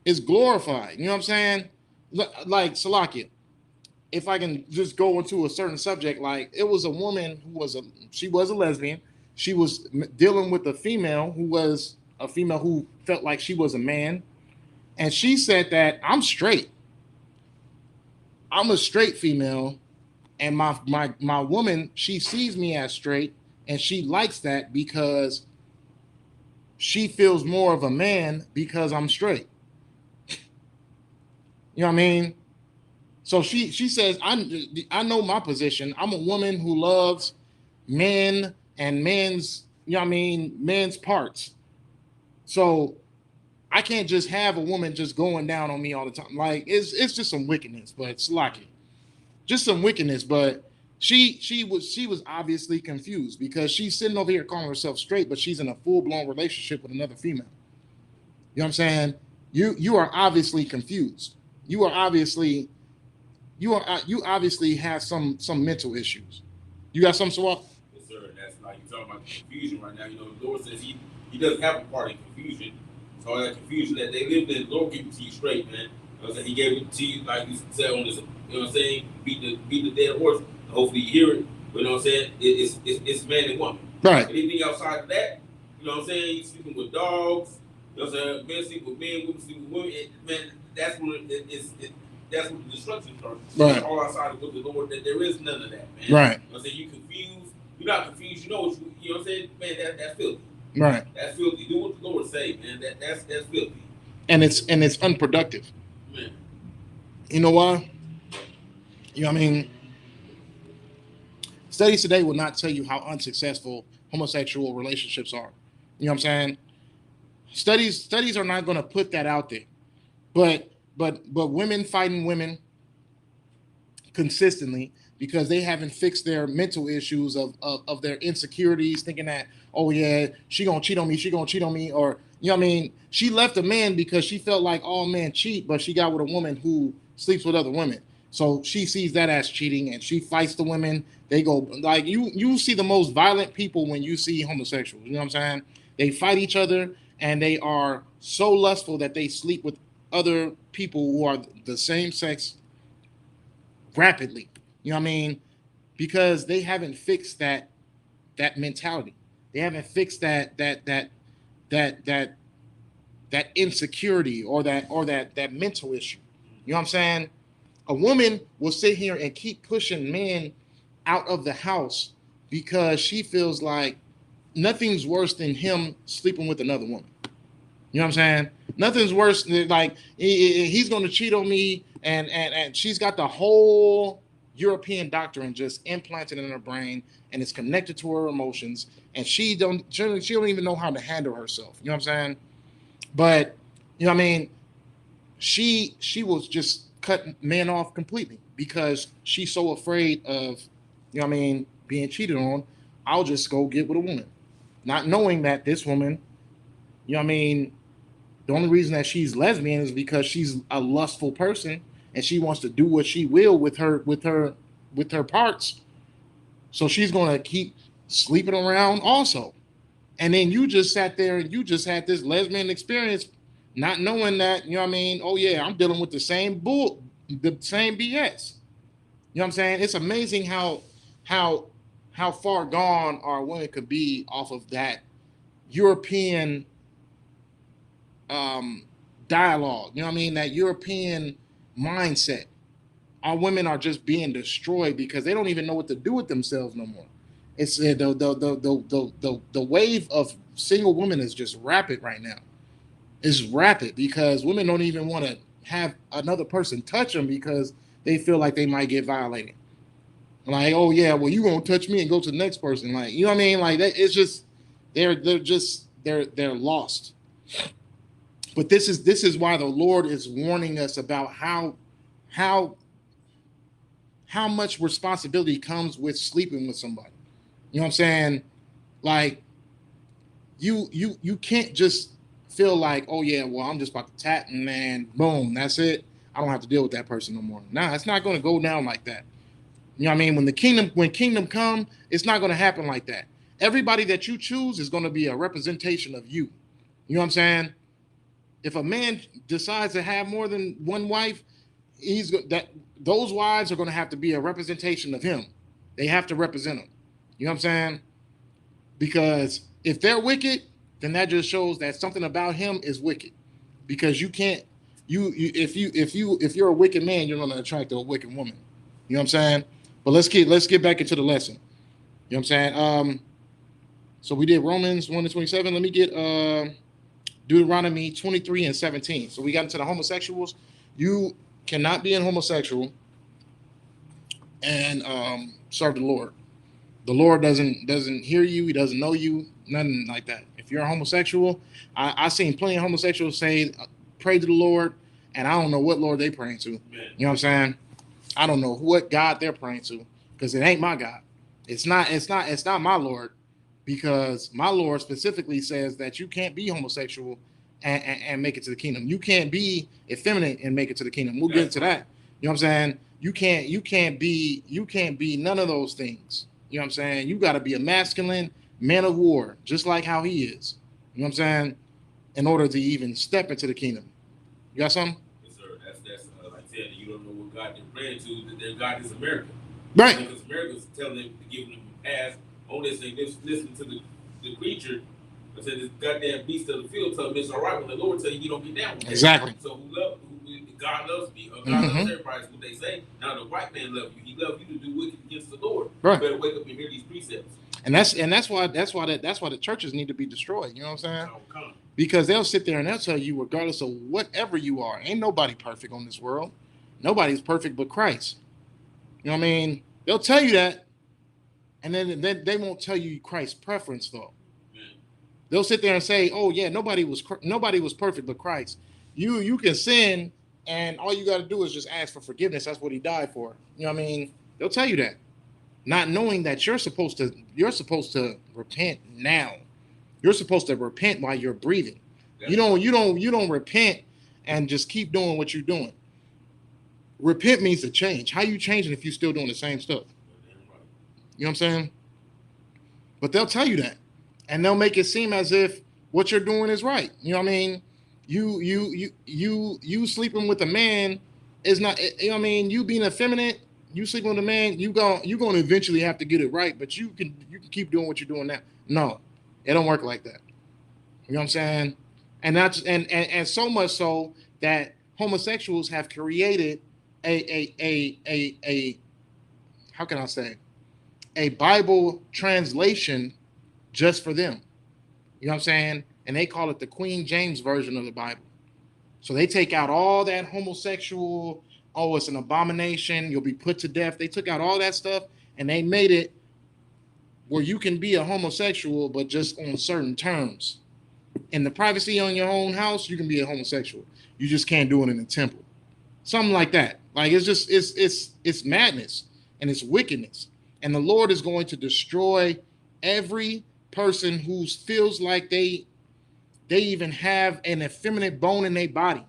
It's glorified. You know what I'm saying? Like, Salakia, if I can just go into a certain subject, like, it was a woman who was a lesbian. She was dealing with a female who felt like she was a man. And she said that I'm straight. I'm a straight female. And my woman, she sees me as straight, and she likes that because she feels more of a man because I'm straight. You know what I mean? So she says, I know my position. I'm a woman who loves men and men's, you know what I mean, men's parts. So I can't just have a woman just going down on me all the time. Like, it's just some wickedness, but it's lucky. Just some wickedness, but she was obviously confused, because she's sitting over here calling herself straight, but she's in a full-blown relationship with another female. You know what I'm saying? You are obviously confused. You obviously have some mental issues. You got some, Swap? Yes, sir. That's like you're talking about confusion right now. You know, the Lord says he doesn't have a part in confusion. So all that confusion that they lived in, the Lord gave it to you straight, man. You know what I'm saying? He gave it to you, like you said on this, you know what I'm saying? Beat the dead horse. Hopefully you hear it. But you know what I'm saying? It's man and woman. Right. Anything outside of that, you know what I'm saying? You sleeping with dogs. You know what I'm saying? Men sleep with men, women sleep with women. Man, that's when that's when the destruction starts. Right. All outside of what the Lord, that there is none of that, man. Right. You know what I'm saying? You confused. You're not confused. You know what you know what I'm saying? Man, that's filthy. Right. That's filthy. Do what the Lord say, man. That's filthy. And it's unproductive. Man. You know why? You know what I mean? Studies today will not tell you how unsuccessful homosexual relationships are. You know what I'm saying? Studies are not going to put that out there. But women fighting women consistently because they haven't fixed their mental issues of their insecurities, thinking that, oh yeah, she gonna cheat on me, or, you know what I mean, she left a man because she felt like all men cheat, but she got with a woman who sleeps with other women. So she sees that as cheating, and she fights the women. They go, like, you see the most violent people when you see homosexuals. You know what I'm saying? They fight each other, and they are so lustful that they sleep with other people who are the same sex rapidly. You know what I mean? Because they haven't fixed that mentality. They haven't fixed that insecurity or that mental issue. You know what I'm saying? A woman will sit here and keep pushing men out of the house because she feels like nothing's worse than him sleeping with another woman. You know what I'm saying? Nothing's worse than like he's going to cheat on me, and she's got the whole European doctrine just implanted in her brain, and it's connected to her emotions, and she don't even know how to handle herself. You know what I'm saying? But you know what I mean? She will just cut men off completely because she's so afraid of, you know what I mean, being cheated on. I'll just go get with a woman, not knowing that this woman, you know what I mean, the only reason that she's lesbian is because she's a lustful person and she wants to do what she will with her parts. So she's gonna keep sleeping around also. And then you just sat there and you just had this lesbian experience, not knowing that, you know what I mean? Oh yeah, I'm dealing with the same BS. You know what I'm saying? It's amazing how far gone our women could be off of that European dialogue. You know what I mean? That European mindset. Our women are just being destroyed because they don't even know what to do with themselves no more. It's the wave of single women is just rapid right now. It's rapid because women don't even want to have another person touch them because they feel like they might get violated. Like, oh yeah, well you gonna touch me and go to the next person. Like, you know what I mean? Like that, it's just they're lost. But this is why the Lord is warning us about how much responsibility comes with sleeping with somebody. You know what I'm saying? Like you can't just feel like, oh yeah, well I'm just about to tap and man, boom, that's it. I don't have to deal with that person no more. Nah, it's not going to go down like that. You know what I mean? When kingdom come, it's not going to happen like that. Everybody that you choose is going to be a representation of you. You know what I'm saying? If a man decides to have more than one wife, those wives are going to have to be a representation of him. They have to represent him. You know what I'm saying? Because if they're wicked, then that just shows that something about him is wicked. Because you can't if you're a wicked man, you're going to attract a wicked woman. You know what I'm saying? But let's get back into the lesson. You know what I'm saying? So we did Romans 1-27. Let me get Deuteronomy 23 and 17. So we got into the homosexuals. You cannot be a homosexual and serve the Lord. The Lord doesn't hear you. He doesn't know you. Nothing like that. If you're a homosexual, I've seen plenty of homosexuals say, pray to the Lord, and I don't know what Lord they praying to. You know what I'm saying? I don't know what God they're praying to because it ain't my God. It's not my Lord, because my Lord specifically says that you can't be homosexual and make it to the kingdom. You can't be effeminate and make it to the kingdom. We'll get into that. You know what I'm saying? You can't be none of those things. You know what I'm saying? You got to be a masculine man of war, just like how he is. You know what I'm saying? In order to even step into the kingdom. You got something? Yes, sir. That's like I said, you don't know what God they're praying to. That their God is America. Right. Because America's telling them to give them a pass on this thing. Just listen to the creature. I said this goddamn beast of the field tell them it's all right when the Lord tell you don't get down with it. Exactly. So God loves me, or God loves everybody, is what they say. Now the white man loves you. He loves you to do wicked against the Lord. Right. You better wake up and hear these precepts. And that's why the churches need to be destroyed. You know what I'm saying? Because they'll sit there and they'll tell you, regardless of whatever you are, ain't nobody perfect on this world. Nobody's perfect but Christ. You know what I mean? They'll tell you that, and then they won't tell you Christ's preference though. They'll sit there and say, "Oh yeah, nobody was perfect but Christ." You can sin, and all you got to do is just ask for forgiveness. That's what He died for. You know what I mean? They'll tell you that, not knowing that you're supposed to repent now. You're supposed to repent while you're breathing. You don't repent and just keep doing what you're doing. Repent means to change. How you changing if you're still doing the same stuff? You know what I'm saying? But they'll tell you that, and they'll make it seem as if what you're doing is right. You know what I mean? You sleeping with a man is not. You know what I mean? You being effeminate, you sleeping with a man, you're going to eventually have to get it right. But you can keep doing what you're doing now. No, it don't work like that. You know what I'm saying? And that's and so much so that homosexuals have created a how can I say, a Bible translation just for them. You know what I'm saying? And they call it the Queen James version of the Bible. So they take out all that homosexual, oh, it's an abomination, you'll be put to death. They took out all that stuff and they made it where you can be a homosexual, but just on certain terms. In the privacy on your own house, you can be a homosexual. You just can't do it in the temple. Something like that. Like it's madness and it's wickedness. And the Lord is going to destroy every person who feels like they even have an effeminate bone in their body.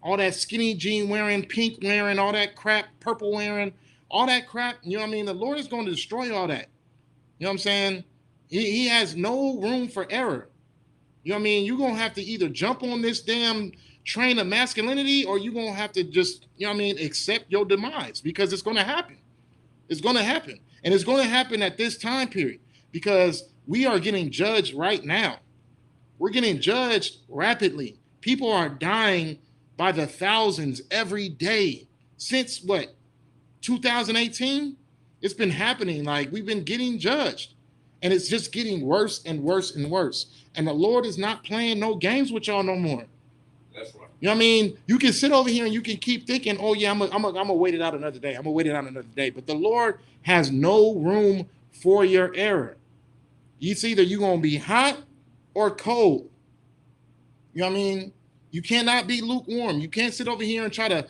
All that skinny jean wearing, pink wearing, all that crap, purple wearing, all that crap. You know what I mean? The Lord is going to destroy all that. You know what I'm saying? He has no room for error. You know what I mean? You're going to have to either jump on this damn train of masculinity or you're going to have to just, you know what I mean, accept your demise because it's going to happen. It's going to happen. And it's going to happen at this time period because we are getting judged right now. We're getting judged rapidly. People are dying by the thousands every day since what, 2018? It's been happening. Like we've been getting judged and it's just getting worse and worse and worse. And the Lord is not playing no games with y'all no more. That's right. You know what I mean? You can sit over here and you can keep thinking, oh yeah, I'm gonna wait it out another day. I'm gonna wait it out another day. But the Lord has no room for your error. It's either you're gonna be hot or cold. You know what I mean? You cannot be lukewarm. You can't sit over here and try to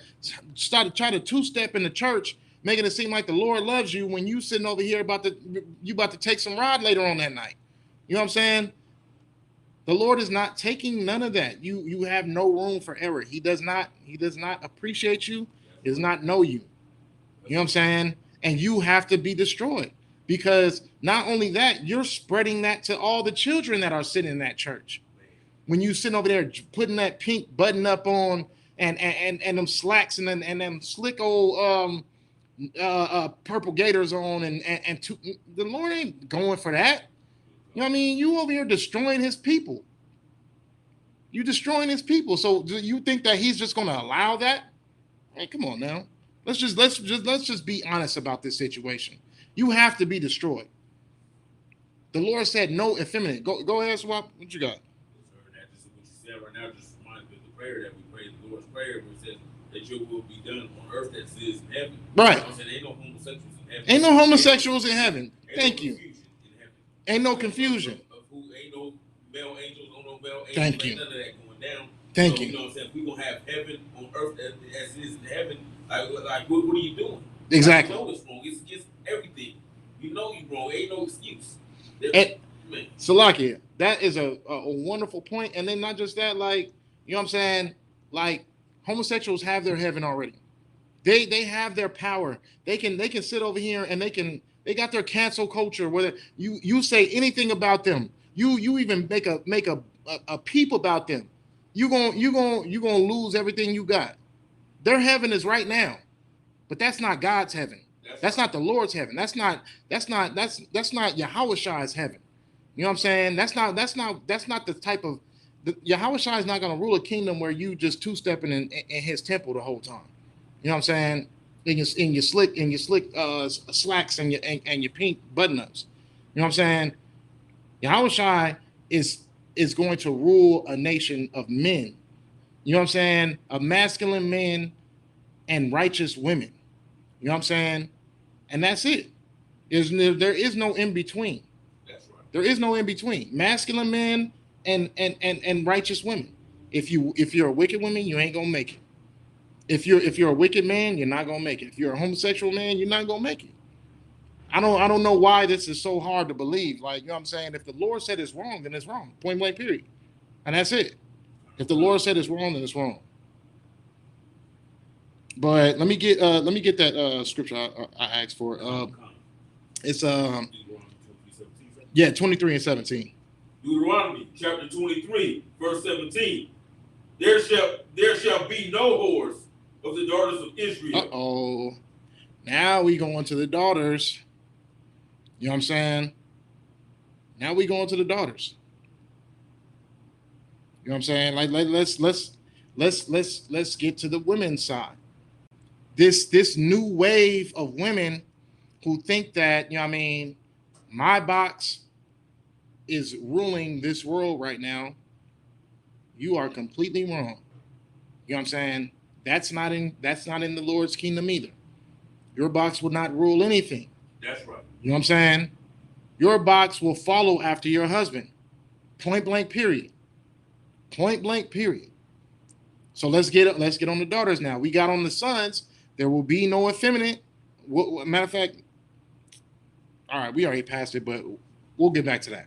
two-step in the church, making it seem like the Lord loves you when you sitting over here about to take some rod later on that night. You know what I'm saying? The Lord is not taking none of that. You have no room for error. He does not appreciate you. He does not know you. You know what I'm saying? And you have to be destroyed because not only that, you're spreading that to all the children that are sitting in that church. When you sitting over there putting that pink button up on and them slacks and them slick old purple gaiters on the Lord ain't going for that. You know what I mean? You over here destroying his people. You destroying his people. So do you think that he's just going to allow that? Hey, come on now. Let's just be honest about this situation. You have to be destroyed. The Lord said no effeminate. Go ahead, Swap. What you got? What you said right now just reminds me of the prayer that we prayed, the Lord's Prayer, where it says that your will be done on earth as it is in heaven. Right. You know what I'm saying? Ain't no homosexuals in heaven. Ain't no homosexuals in heaven. Thank you. Ain't no confusion. Ain't no male angels, no male angels. Thank you. None of that going down. Thank you. You know what I'm saying? We're going to have heaven on earth as it is in heaven. Like what are you doing? Exactly. You know it's wrong. It's against everything. You know you're wrong. Ain't no excuse. Salakia, that is a wonderful point. And then not just that, like, you know what I'm saying? Like, homosexuals have their heaven already. They have their power. They can sit over here and they got their cancel culture where you say anything about them. You even make a peep about them. You gonna lose everything you got. Their heaven is right now, but that's not God's heaven. That's not the Lord's heaven. That's not Yahushai's heaven. You know what I'm saying? That's not the type of Yahushai is not gonna rule a kingdom where you just two-stepping in his temple the whole time. You know what I'm saying? In your slick slacks and your pink button-ups. You know what I'm saying? Yahushai is going to rule a nation of men. You know what I'm saying? Of masculine men and righteous women. You know what I'm saying? And that's it. There is no in between. That's right. There is no in between. Masculine men and righteous women. If you're a wicked woman, you ain't gonna make it. If you're a wicked man, you're not gonna make it. If you're a homosexual man, you're not gonna make it. I don't know why this is so hard to believe. Like, you know what I'm saying? If the Lord said it's wrong, then it's wrong. Point blank, period. And that's it. If the Lord said it's wrong, then it's wrong. But let me get that scripture I asked for. It's 23 and 17. Deuteronomy chapter 23, verse 17. There shall be no whores of the daughters of Israel. Now we go into the daughters. You know what I'm saying? Now we go into the daughters. You know what I'm saying? Like let's get to the women's side. This new wave of women who think that, you know what I mean, my box is ruling this world right now, you are completely wrong. You know what I'm saying? That's not in the Lord's kingdom either. Your box will not rule anything. That's right. You know what I'm saying? Your box will follow after your husband. Point blank period. Point blank period. So let's get on the daughters now. We got on the sons. There will be no effeminate. Matter of fact, all right, we already passed it, but we'll get back to that.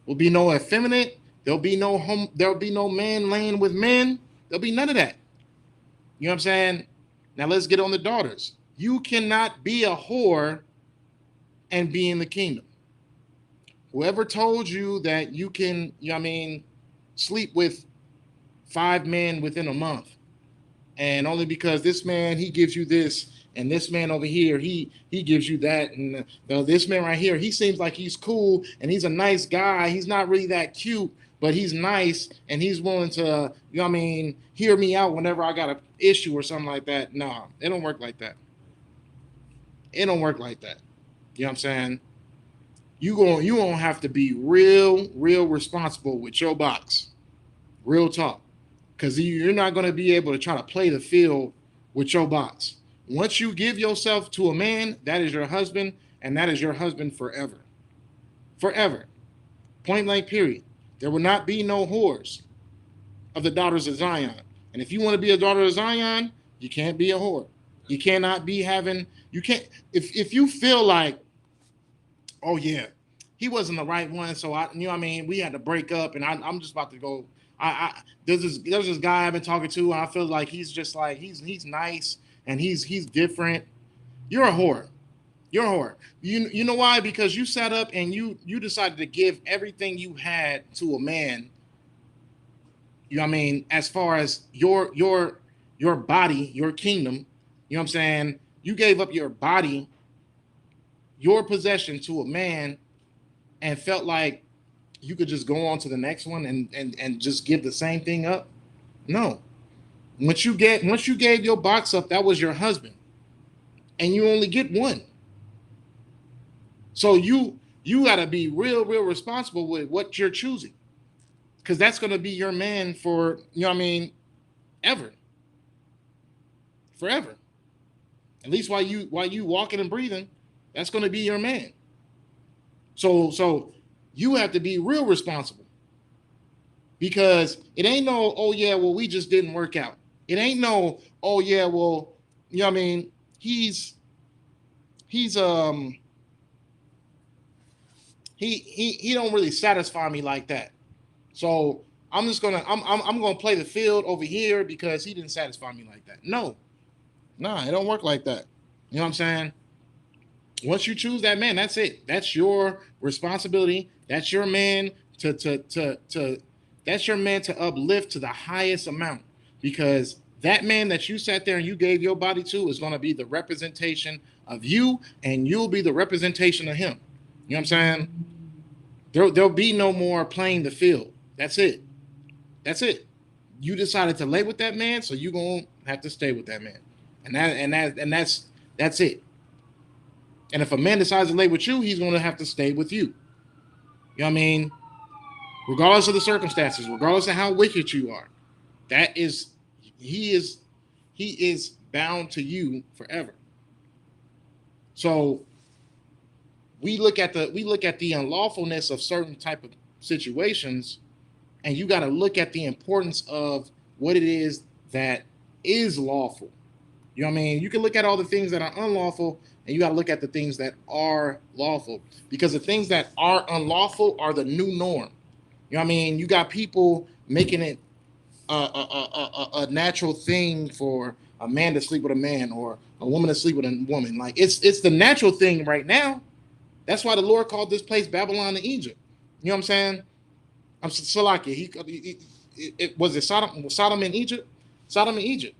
Will be no effeminate. There'll be no man laying with men. There'll be none of that. You know what I'm saying? Now let's get on the daughters. You cannot be a whore and be in the kingdom. Whoever told you that you can, you know what I mean, sleep with 5 men within a month, and only because this man, he gives you this, and this man over here, he gives you that, and this man right here, he seems like he's cool and he's a nice guy. He's not really that cute, but he's nice and he's willing to, you know what I mean, hear me out whenever I got an issue or something like that. No, it don't work like that. It don't work like that. You know what I'm saying? You gonna have to be real responsible with your box. Real talk. Because you're not going to be able to try to play the field with your box. Once you give yourself to a man, that is your husband, and that is your husband forever. Forever. Point blank period. There will not be no whores of the daughters of Zion. And if you want to be a daughter of Zion, you can't be a whore. You cannot be having, you can't, if you feel like, oh yeah, he wasn't the right one, so I, you know what I mean, we had to break up, and I'm just about to go. There's this guy I've been talking to, and I feel like he's just like he's nice and he's different. You're a whore. You're a whore. You know why? Because you sat up and you decided to give everything you had to a man. You know what I mean? As far as your body, your kingdom, you know what I'm saying? You gave up your body, your possession to a man, and felt like you could just go on to the next one and just give the same thing up. No. Once you gave your box up, that was your husband. And you only get one. So you gotta be real responsible with what you're choosing. Because that's gonna be your man for, you know what I mean, ever. Forever. At least while you walking and breathing, that's gonna be your man. So you have to be real responsible, because it ain't no, oh yeah, well, we just didn't work out. It ain't no, oh yeah, well, you know what I mean, he don't really satisfy me like that. So I'm gonna play the field over here because he didn't satisfy me like that. No, it don't work like that. You know what I'm saying? Once you choose that man, that's it. That's your responsibility. That's your man that's your man to uplift to the highest amount, because that man that you sat there and you gave your body to is going to be the representation of you, and you'll be the representation of him. You know what I'm saying? There'll be no more playing the field. That's it. That's it. You decided to lay with that man, so you're going to have to stay with that man. That's it. And if a man decides to lay with you, he's going to have to stay with you. You know what I mean? Regardless of the circumstances, regardless of how wicked you are, he is bound to you forever. So we look at the unlawfulness of certain type of situations, and you got to look at the importance of what it is that is lawful. You know what I mean? You can look at all the things that are unlawful, and you got to look at the things that are lawful, because the things that are unlawful are the new norm. You know what I mean? You got people making it a natural thing for a man to sleep with a man, or a woman to sleep with a woman. Like it's the natural thing right now. That's why the Lord called this place Babylon and Egypt. You know what I'm saying? I'm Salakia. It was Sodom and Egypt? Sodom and Egypt.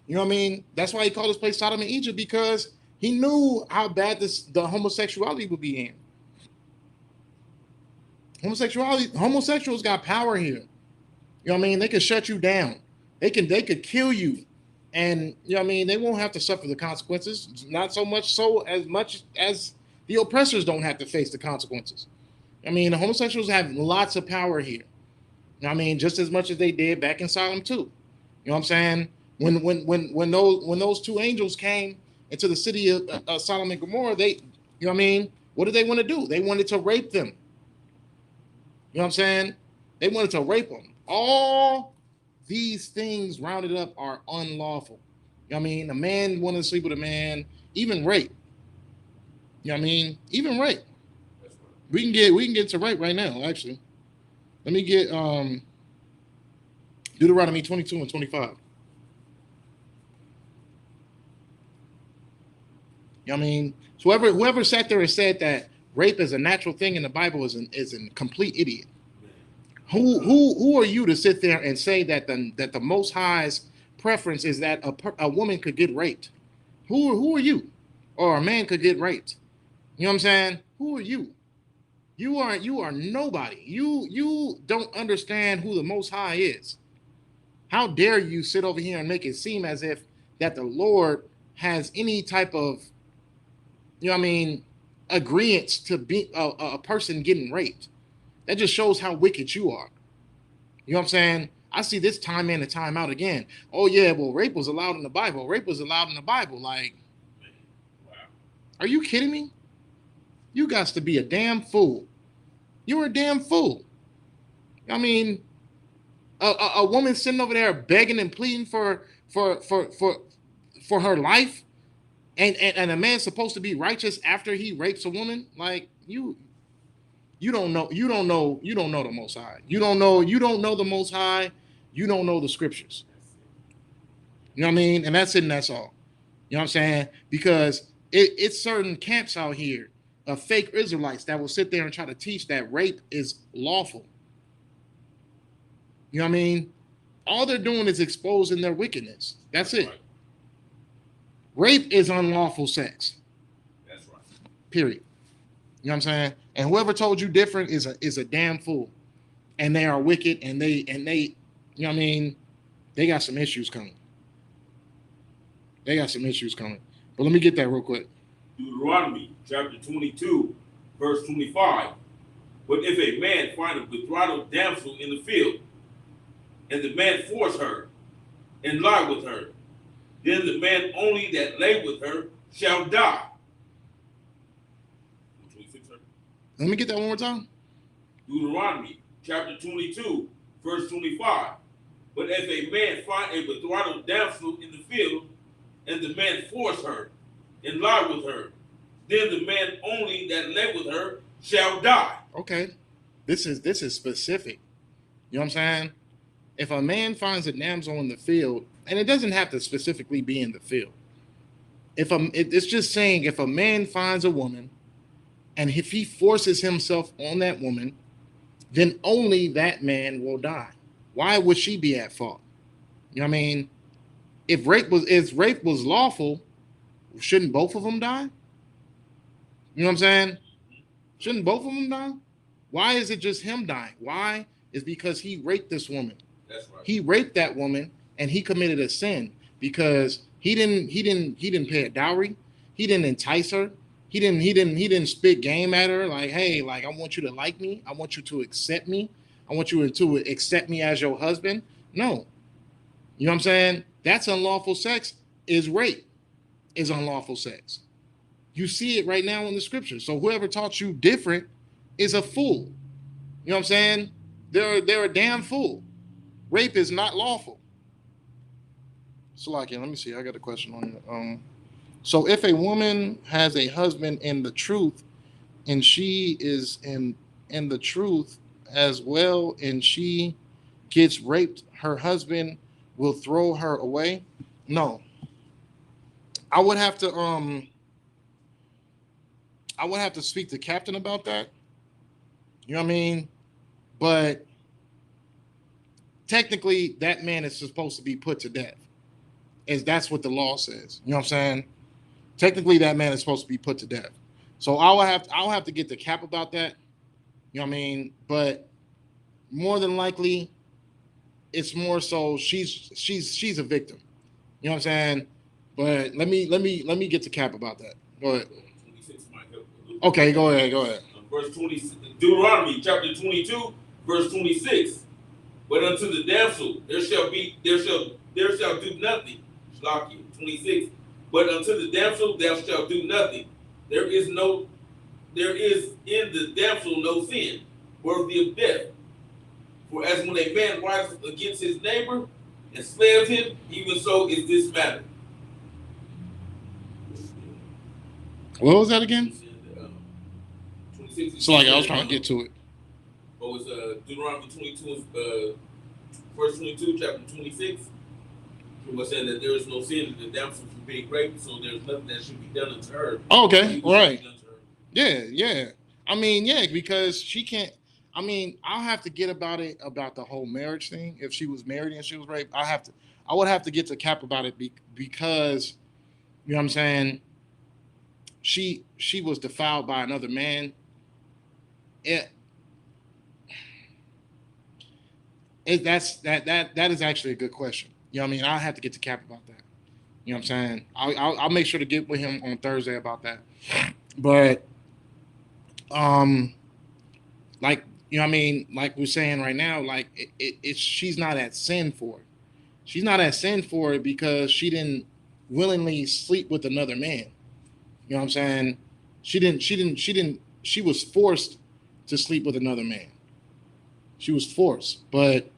You know what I mean? That's why he called this place Sodom and Egypt, because he knew how bad the homosexuality would be in. Homosexuals got power here. You know what I mean? They could shut you down. They could kill you. And you know what I mean? They won't have to suffer the consequences. Not so much as The oppressors don't have to face the consequences. I mean, the homosexuals have lots of power here. I mean, just as much as they did back in Sodom too. You know what I'm saying? When those two angels came into the city of Sodom and Gomorrah, they, you know what I mean? What did they want to do? They wanted to rape them. You know what I'm saying? They wanted to rape them. All these things rounded up are unlawful. You know what I mean? A man wanting to sleep with a man, even rape. You know what I mean? Even rape. We can get to rape right now, actually. Let me get Deuteronomy 22 and 25. You know what I mean? So whoever sat there and said that rape is a natural thing in the Bible is a complete idiot. Who are you to sit there and say that the Most High's preference is that a woman could get raped? Who are you? Or a man could get raped? You know what I'm saying? Who are you? You are nobody. You don't understand who the Most High is. How dare you sit over here and make it seem as if that the Lord has any type of, you know what I mean, agreeance to be a person getting raped? That just shows how wicked you are. You know what I'm saying? I see this time in and time out again. Oh yeah, well, rape was allowed in the Bible. Rape was allowed in the Bible. Like, wow. Are you kidding me? You got to be a damn fool. You're a damn fool. I mean, a woman sitting over there begging and pleading for her life, and a man's supposed to be righteous after he rapes a woman. Like, you don't know the Most High. You don't know the Most High. You don't know the scriptures. You know what I mean? And that's it, and that's all. You know what I'm saying? Because it's certain camps out here of fake Israelites that will sit there and try to teach that rape is lawful. You know what I mean? All they're doing is exposing their wickedness. That's it. Right. Rape is unlawful sex. That's right. Period. You know what I'm saying? And whoever told you different is a damn fool. And they are wicked, and they, you know what I mean? They got some issues coming. But let me get that real quick. Deuteronomy chapter 22, verse 25. But if a man find a betrothed damsel in the field, and the man force her, and lie with her, then the man only that lay with her shall die. 26, let me get that one more time. Deuteronomy chapter 22, verse 25. But if a man find a betrothed damsel in the field, and the man force her, and lie with her, then the man only that lay with her shall die. Okay. This is specific. You know what I'm saying? If a man finds a damsel in the field, and it doesn't have to specifically be in the field. It's just saying if a man finds a woman, and if he forces himself on that woman, then only that man will die. Why would she be at fault? You know what I mean? If rape was lawful, shouldn't both of them die? You know what I'm saying? Shouldn't both of them die? Why is it just him dying? Why? It's because he raped this woman. That's right. He raped that woman, and he committed a sin because he didn't pay a dowry. He didn't entice her. He didn't spit game at her like, hey, like, I want you to like me. I want you to accept me. I want you to accept me as your husband. No. You know what I'm saying? That's unlawful sex. Is rape is unlawful sex. You see it right now in the scriptures. So whoever taught you different is a fool. You know what I'm saying? They're a damn fool. Rape is not lawful. So like, let me see. I got a question on it. So if a woman has a husband in the truth, and she is in the truth as well, and she gets raped, her husband will throw her away? No. I would have to speak to Captain about that. You know what I mean? But technically that man is supposed to be put to death. As that's what the law says. You know what I'm saying? Technically that man is supposed to be put to death. So I'll have to get the Cap about that. You know what I mean? But more than likely it's more so she's a victim. You know what I'm saying? But let me get to Cap about that. Go ahead. 26 might help a Okay, go ahead. Go ahead. Verse 20, Deuteronomy chapter 22, verse 26. But unto the damsel there shall do nothing. Shlaki 26. But unto the damsel thou shalt do nothing. There is in the damsel no sin worthy of death. For as when a man rises against his neighbor and slayeth him, even so is this matter. What was that again? 26. So like I was trying to get to it. Oh, it's Deuteronomy 22, verse 22, chapter 26. It was saying that there is no sin in the damsel from being raped, so there's nothing that should be done unto her. Oh, okay, right. Yeah. I mean, yeah, because she can't. I mean, I'll have to get about the whole marriage thing. If she was married and she was raped, I would have to get to cap about it because, you know what I'm saying, she was defiled by another man. That is actually a good question. You know what I mean? I'll have to get to cap about that. You know what I'm saying? I'll make sure to get with him on Thursday about that. But like, you know what I mean, like we're saying right now, like it's she's not at sin for it. She's not at sin for it because she didn't willingly sleep with another man. You know what I'm saying? She was forced to sleep with another man. She was forced. But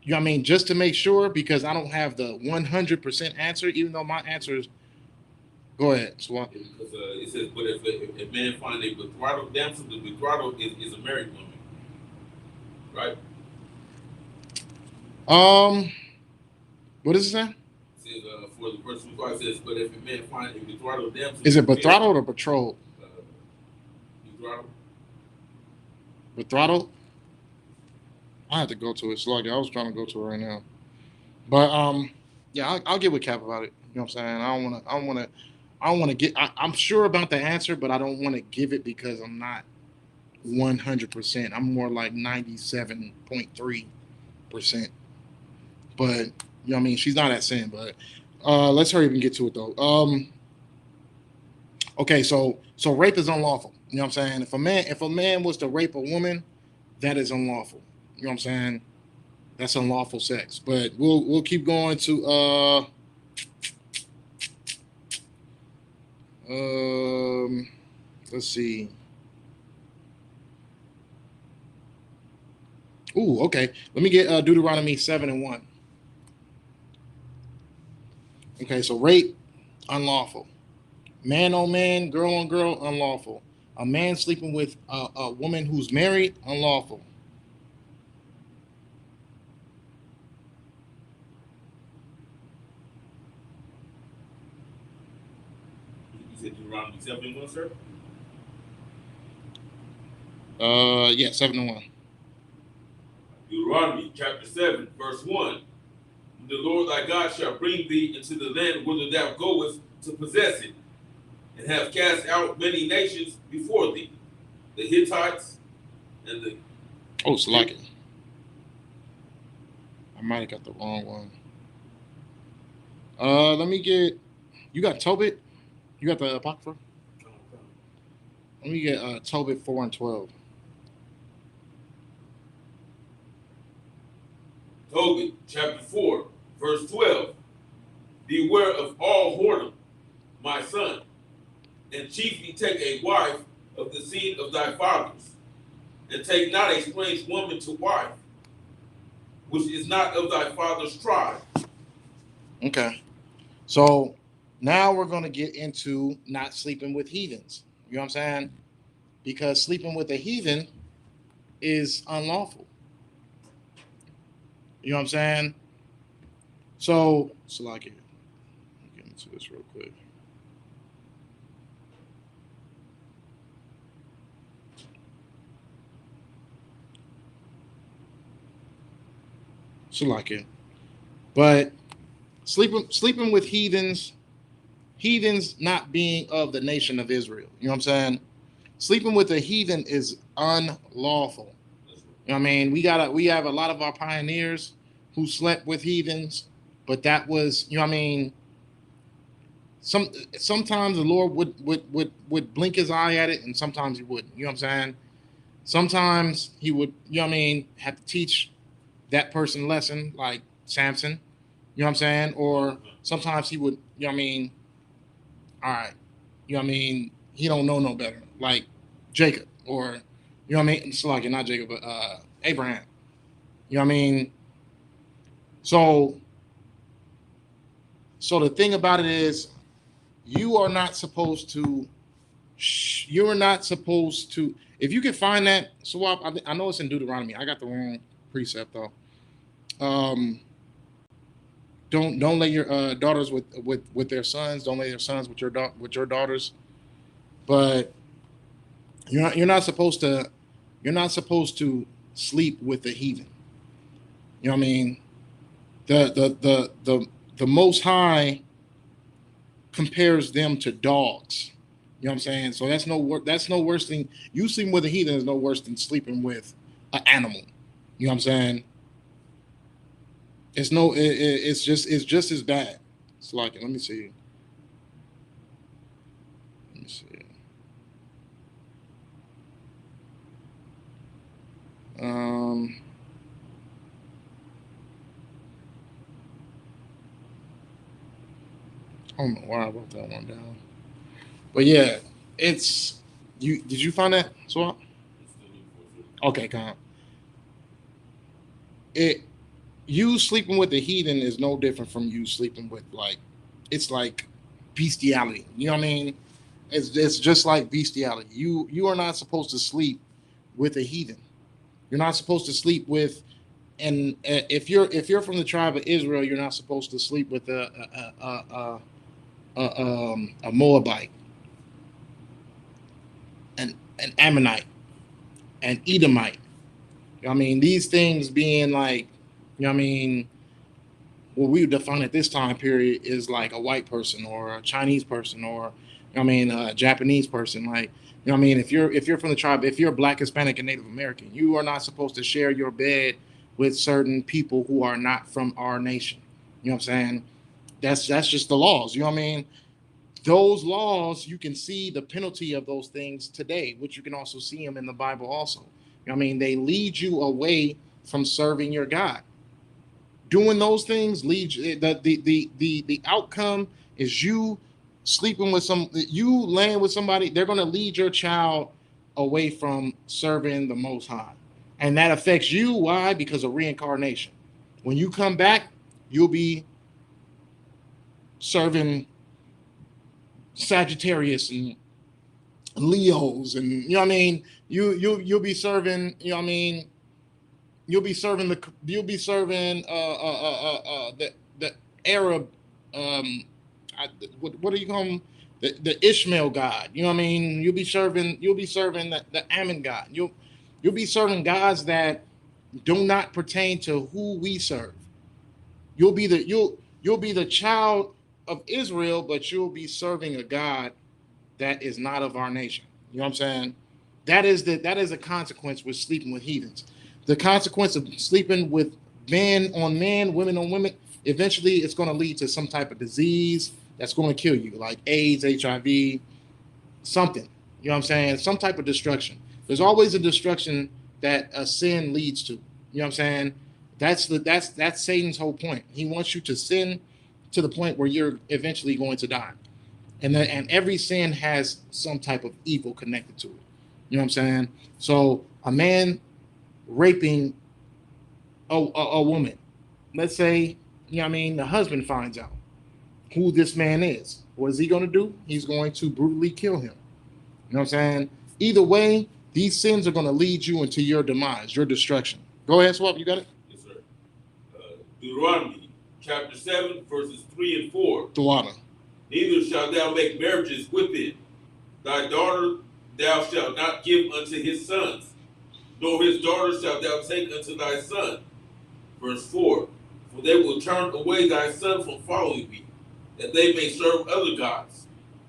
you know what I mean, just to make sure, because I don't have the 100% answer, even though my answer is. Go ahead, Swamp. Because it says, but if a man find a betrothed damsel, the betrothed is a married woman, right? What does it say? It says for the verse 25, it says, but if a man find a betrothed damsel, is it betrothed or betrothed? Betrothed. Betrothed. I have to go to it. It's like I was trying to go to it right now, but yeah, I'll get with Cap about it. You know what I'm saying? I don't want to get. I'm sure about the answer, but I don't want to give it because I'm not 100%. I'm more like 97.3%. But you know what I mean? She's not at sin. But let's hurry up and get to it though. Okay, so rape is unlawful. You know what I'm saying? If a man was to rape a woman, that is unlawful. You know what I'm saying? That's unlawful sex. But we'll keep going to let's see. Ooh, okay. Let me get Deuteronomy 7:1. Okay, so rape, unlawful. Man on man, girl on girl, unlawful. A man sleeping with a woman who's married, unlawful. You said Deuteronomy 7:1, sir? Yeah, 7:1. Deuteronomy chapter 7, verse 1. The Lord thy God shall bring thee into the land whither thou goest to possess it, and have cast out many nations before thee, the Hittites and the. Oh, Slack. I might have got the wrong one. Let me get. You got Tobit? You got the Apocrypha? Let me get Tobit 4:12. Tobit chapter 4, verse 12. Beware of all whoredom, my son, and chiefly take a wife of the seed of thy fathers, and take not a strange woman to wife, which is not of thy father's tribe. Okay. So now we're going to get into not sleeping with heathens. You know what I'm saying? Because sleeping with a heathen is unlawful. You know what I'm saying? So like it. Get into this real quick. So like it. But sleeping with heathens not being of the nation of Israel. You know what I'm saying? Sleeping with a heathen is unlawful. You know what I mean? We have a lot of our pioneers who slept with heathens, but that was, you know what I mean, sometimes the Lord would blink his eye at it, and sometimes he wouldn't. You know what I'm saying? Sometimes he would, you know what I mean, have to teach that person a lesson, like Samson. You know what I'm saying? Or sometimes he would, you know what I mean, all right, you know what I mean, he don't know no better, like Jacob, or you know what I mean, it's like not Jacob, but Abraham. You know what I mean? So the thing about it is, you are not supposed to. You are not supposed to. If you can find that swap, I know it's in Deuteronomy. I got the wrong precept though. Um, don't let your daughters with their sons. Don't let your sons with your daughters. But you're not supposed to. You're not supposed to sleep with the heathen. You know what I mean? The Most High compares them to dogs. You know what I'm saying? So that's no worse thing. You sleeping with a heathen is no worse than sleeping with an animal. You know what I'm saying? It's just as bad. It's like, let me see. Let me see. Um I don't know why I wrote that one down. But yeah, it's you. Did you find that swap? Okay, Con. It You sleeping with the heathen is no different from you sleeping with it's like bestiality. You know what I mean? It's just like bestiality. You are not supposed to sleep with a heathen. You're not supposed to sleep with and if you're from the tribe of Israel, you're not supposed to sleep with a Moabite, an Ammonite, an Edomite. You know what I mean, these things being like, you know what I mean, what we would define at this time period is like a white person or a Chinese person or, you know what I mean, a Japanese person. Like, you know what I mean, if you're from the tribe, if you're Black, Hispanic, and Native American, you are not supposed to share your bed with certain people who are not from our nation. You know what I'm saying? That's just the laws. You know what I mean? Those laws, you can see the penalty of those things today, which you can also see them in the Bible also. You know what I mean? They lead you away from serving your God. Doing those things leads the outcome is you sleeping with you laying with somebody, they're going to lead your child away from serving the Most High, and that affects you. Why? Because of reincarnation. When you come back, you'll be serving Sagittarius and Leos, and you know what I mean. You'll be serving. You know what I mean. You'll be serving the Arab what do you call them, the Ishmael God. You know what I mean. You'll be serving the Ammon God. You'll be serving gods that do not pertain to who we serve. You'll be the child of Israel, but you'll be serving a God that is not of our nation. You know what I'm saying? That is a consequence with sleeping with heathens. The consequence of sleeping with men on men, women on women, eventually it's going to lead to some type of disease that's going to kill you, like AIDS, HIV, something. You know what I'm saying? Some type of destruction. There's always a destruction that a sin leads to. You know what I'm saying? That's Satan's whole point. He wants you to sin to the point where you're eventually going to die. And every sin has some type of evil connected to it. You know what I'm saying? So a man raping a woman, let's say, you know what I mean, the husband finds out who this man is. What is he going to do? He's going to brutally kill him. You know what I'm saying? Either way, these sins are going to lead you into your demise, your destruction. Go ahead, Swap. You got it? Yes, sir. Deuteronomy chapter 7, verses 3 and 4. Tawana. Neither shalt thou make marriages with it. Thy daughter thou shalt not give unto his sons, nor his daughter shalt thou take unto thy son. Verse 4. For they will turn away thy son from following me, that they may serve other gods.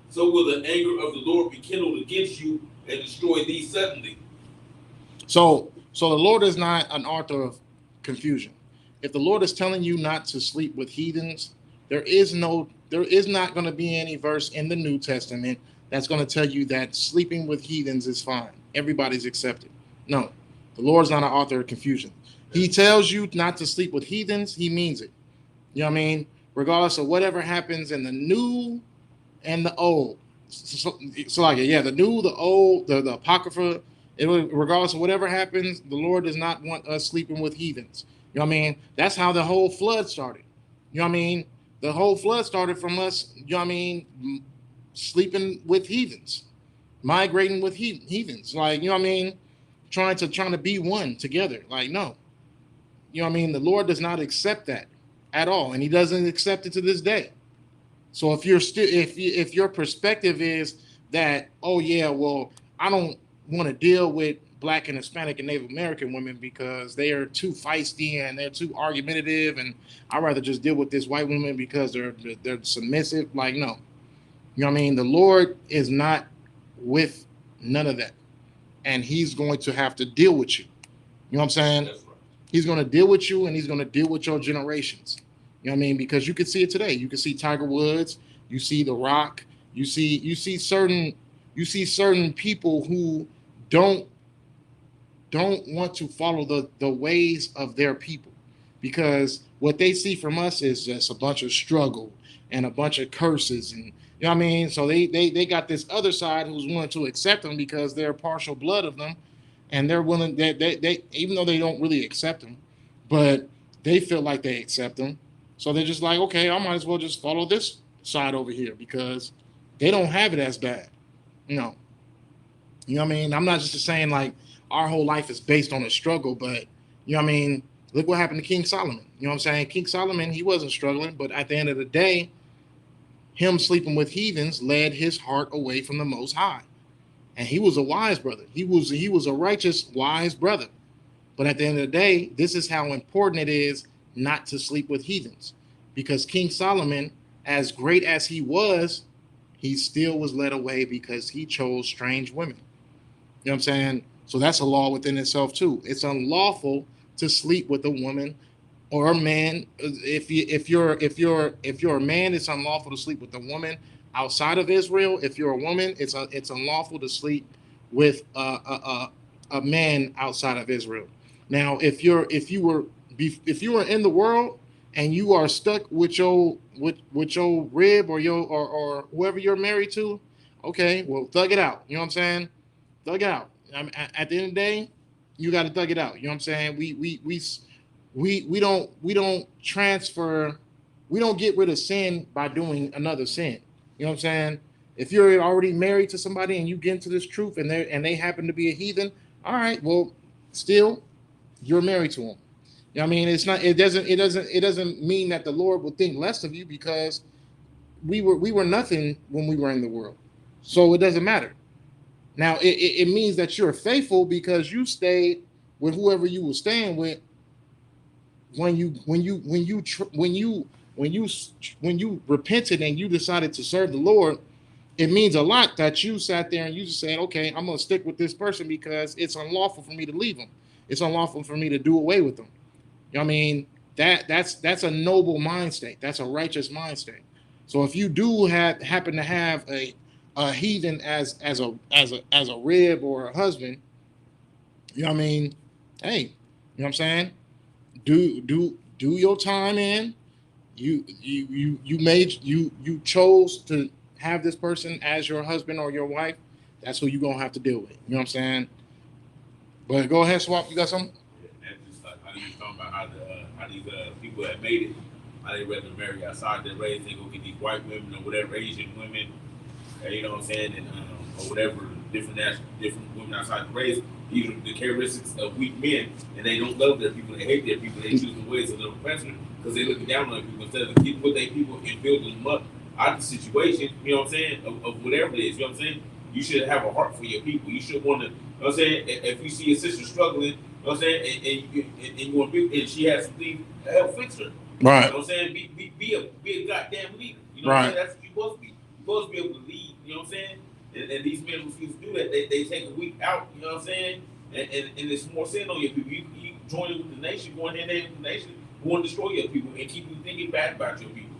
So will the anger of the Lord be kindled against you and destroy thee suddenly. So the Lord is not an author of confusion. If the Lord is telling you not to sleep with heathens, There is not going to be any verse in the New Testament that's going to tell you that sleeping with heathens is fine. Everybody's accepted. No, the Lord's not an author of confusion. He tells you not to sleep with heathens. He means it. You know what I mean? Regardless of whatever happens in the new and the old. So like, yeah, the new, the old, the apocrypha. Regardless of whatever happens, the Lord does not want us sleeping with heathens. You know what I mean? That's how the whole flood started. You know what I mean? The whole flood started from us, you know what I mean, sleeping with heathens, migrating with heathens. Like, you know what I mean? Trying to be one together. Like, no. You know what I mean? The Lord does not accept that at all, and he doesn't accept it to this day. So if you're still if your perspective is that, oh yeah, well, I don't want to deal with Black and Hispanic and Native American women because they are too feisty and they're too argumentative, and I'd rather just deal with this white woman because they're submissive. Like, no, you know what I mean? The Lord is not with none of that, and he's going to have to deal with you. You know what I'm saying? That's right. He's going to deal with you, and he's going to deal with your generations. You know what I mean? Because you can see it today. You can see Tiger Woods, you see The Rock, you see certain people who don't want to follow the ways of their people, because what they see from us is just a bunch of struggle and a bunch of curses, and you know what I mean? So they got this other side who's willing to accept them because they're partial blood of them, and they're willing, they even though they don't really accept them, but they feel like they accept them. So they're just like, okay, I might as well just follow this side over here because they don't have it as bad. No. You know what I mean? I'm not just saying like our whole life is based on a struggle, but you know what I mean? Look what happened to King Solomon. You know what I'm saying? King Solomon, he wasn't struggling, but at the end of the day, him sleeping with heathens led his heart away from the Most High. And he was a wise brother. He was a righteous, wise brother. But at the end of the day, this is how important it is not to sleep with heathens. Because King Solomon, as great as he still was led away because he chose strange women. You know what I'm saying? So that's a law within itself too. It's unlawful to sleep with a woman or a man. If you're a man, it's unlawful to sleep with a woman outside of Israel. If you're a woman, it's unlawful to sleep with a man outside of Israel. Now, if you were in the world and you are stuck with your rib or whoever you're married to, okay, well, thug it out. You know what I'm saying? Thug it out. At the end of the day, you got to thug it out. You know what I'm saying? We don't transfer. We don't get rid of sin by doing another sin. You know what I'm saying? If you're already married to somebody and you get into this truth and they happen to be a heathen, all right, well, still you're married to them. You know what I mean? It doesn't mean that the Lord will think less of you because we were nothing when we were in the world. So it doesn't matter. Now it means that you're faithful because you stayed with whoever you were staying with when you repented and you decided to serve the Lord. It means a lot that you sat there and you just said, okay, I'm going to stick with this person because it's unlawful for me to leave them. It's unlawful for me to do away with them. You know what I mean? That's a noble mind state. That's a righteous mind state. So if you do happen to have a heathen as a rib or a husband, you know what I mean? Hey, you know what I'm saying? Do your time in. You chose to have this person as your husband or your wife. That's who you're gonna have to deal with. You know what I'm saying? But go ahead, Swap. You got something? Yeah, that's just like how you talking about how these people that made it, how they rather marry outside their race, they go get these white women or whatever, Asian women, you know what I'm saying, and or whatever different women outside the race. These are the characteristics of weak men, and they don't love their people. They hate their people. They choose the ways of the oppressor because they looking down on people instead of keeping with their people and building them up out of the situation. You know what I'm saying? Of whatever it is. You know what I'm saying? You should have a heart for your people. You should want to. You know what I'm saying? If you see your sister struggling, you know what I'm saying, and you want to be, and she has some things, help fix her. Right. You know what I'm saying? Be a goddamn leader. You know what I'm saying? That's what you're supposed to be. You're supposed to be able to lead. You know what I'm saying? And these men who refuse to do that, they take a week out, you know what I'm saying? And it's more sin on your people. You join with the nation, going in there with the nation, who want to destroy your people and keep you thinking bad about your people.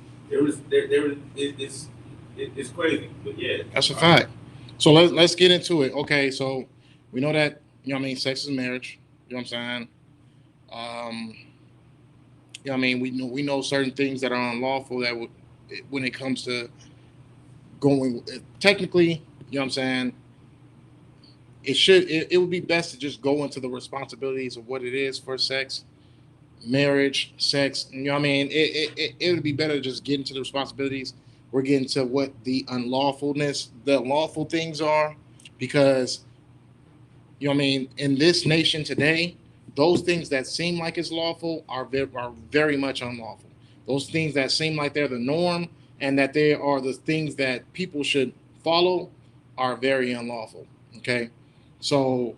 It's crazy, but yeah. That's a fact. So let's get into it. Okay, so we know that sex is marriage. You know what I'm saying? Um, we know certain things that are unlawful that would when it comes to going technically. You know what I'm saying? It would be best to just go into the responsibilities of what it is for sex, marriage, sex. You know what I mean? It would be better to just get into the responsibilities. We're getting to what the lawful things are, because in this nation today, those things that seem like it's lawful are very much unlawful. Those things that seem like they're the norm and that they are the things that people should follow are very unlawful. Okay, so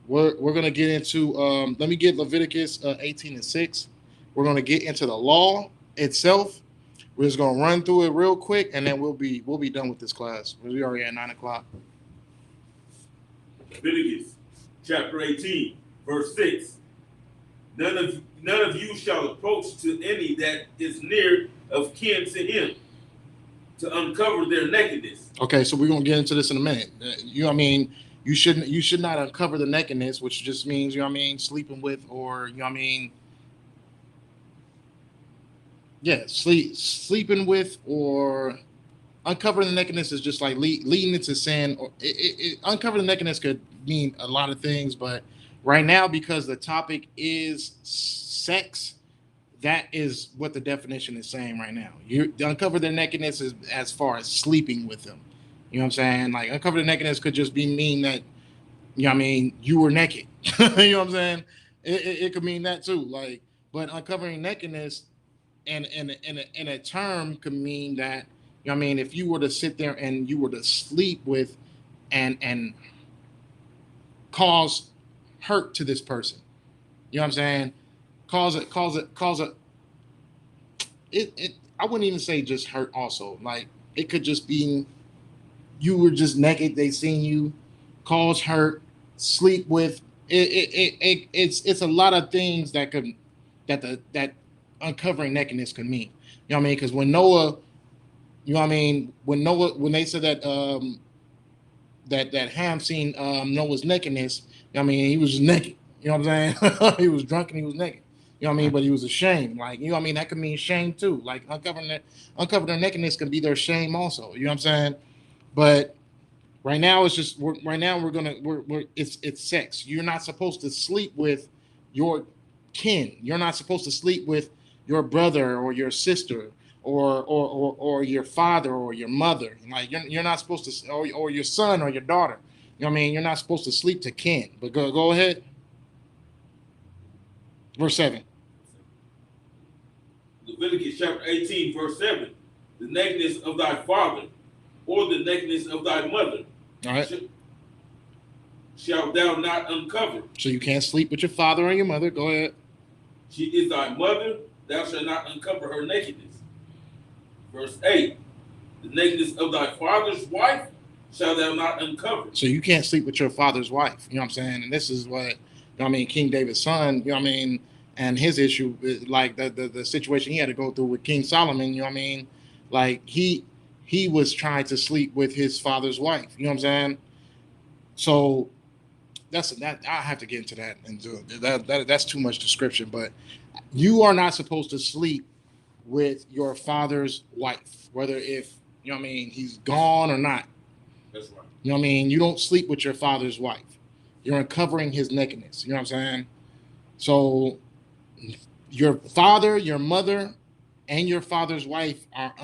we're gonna get into. Let me get Leviticus 18:6. We're gonna get into the law itself. We're just gonna run through it real quick, and then we'll be done with this class. We already at 9 o'clock. Leviticus chapter 18, verse 6. None of you shall approach to any that is near of kin to him to uncover their nakedness. Okay, so we're gonna get into this in a minute. You should not uncover the nakedness, which just means sleeping with, or sleeping with, or uncovering the nakedness is just like leading into sin. Or uncover the nakedness could mean a lot of things, but right now, because the topic is sex, that is what the definition is saying right now. You uncover their nakedness is as far as sleeping with them. You know what I'm saying? Like, uncover the nakedness could just mean that you were naked. You know what I'm saying? It could mean that too. Like, but uncovering nakedness in a term could mean that if you were to sit there and you were to sleep with and cause hurt to this person. You know what I'm saying? Cause it. It. I wouldn't even say just hurt. Also, like, it could just be you were just naked. They seen you, cause hurt, sleep with. It's a lot of things that could that uncovering nakedness could mean. You know what I mean? Because when Noah, when they said that that Ham seen Noah's nakedness, he was just naked. You know what I'm saying? He was drunk and he was naked. You know what I mean? But he was ashamed. Like, that could mean shame too. Like, uncovering their nakedness could be their shame also. You know what I'm saying? But right now it's sex. You're not supposed to sleep with your kin. You're not supposed to sleep with your brother or your sister or your father or your mother. Like, you're not supposed to, or your son or your daughter. You know what I mean? You're not supposed to sleep to kin. But go ahead. Verse 7. Leviticus chapter 18, verse 7. The nakedness of thy father or the nakedness of thy mother. All right. Shalt thou not uncover. So you can't sleep with your father or your mother. Go ahead. She is thy mother. Thou shalt not uncover her nakedness. Verse 8. The nakedness of thy father's wife shalt thou not uncover. So you can't sleep with your father's wife. You know what I'm saying? And this is what, King David's son, and his issue, like the situation he had to go through with King Solomon, like he was trying to sleep with his father's wife. You know what I'm saying? So that I have to get into that and do it. That's too much description, but you are not supposed to sleep with your father's wife, whether he's gone or not. That's right. You know what I mean? You don't sleep with your father's wife. You're uncovering his nakedness. You know what I'm saying? So your father, your mother, and your father's wife are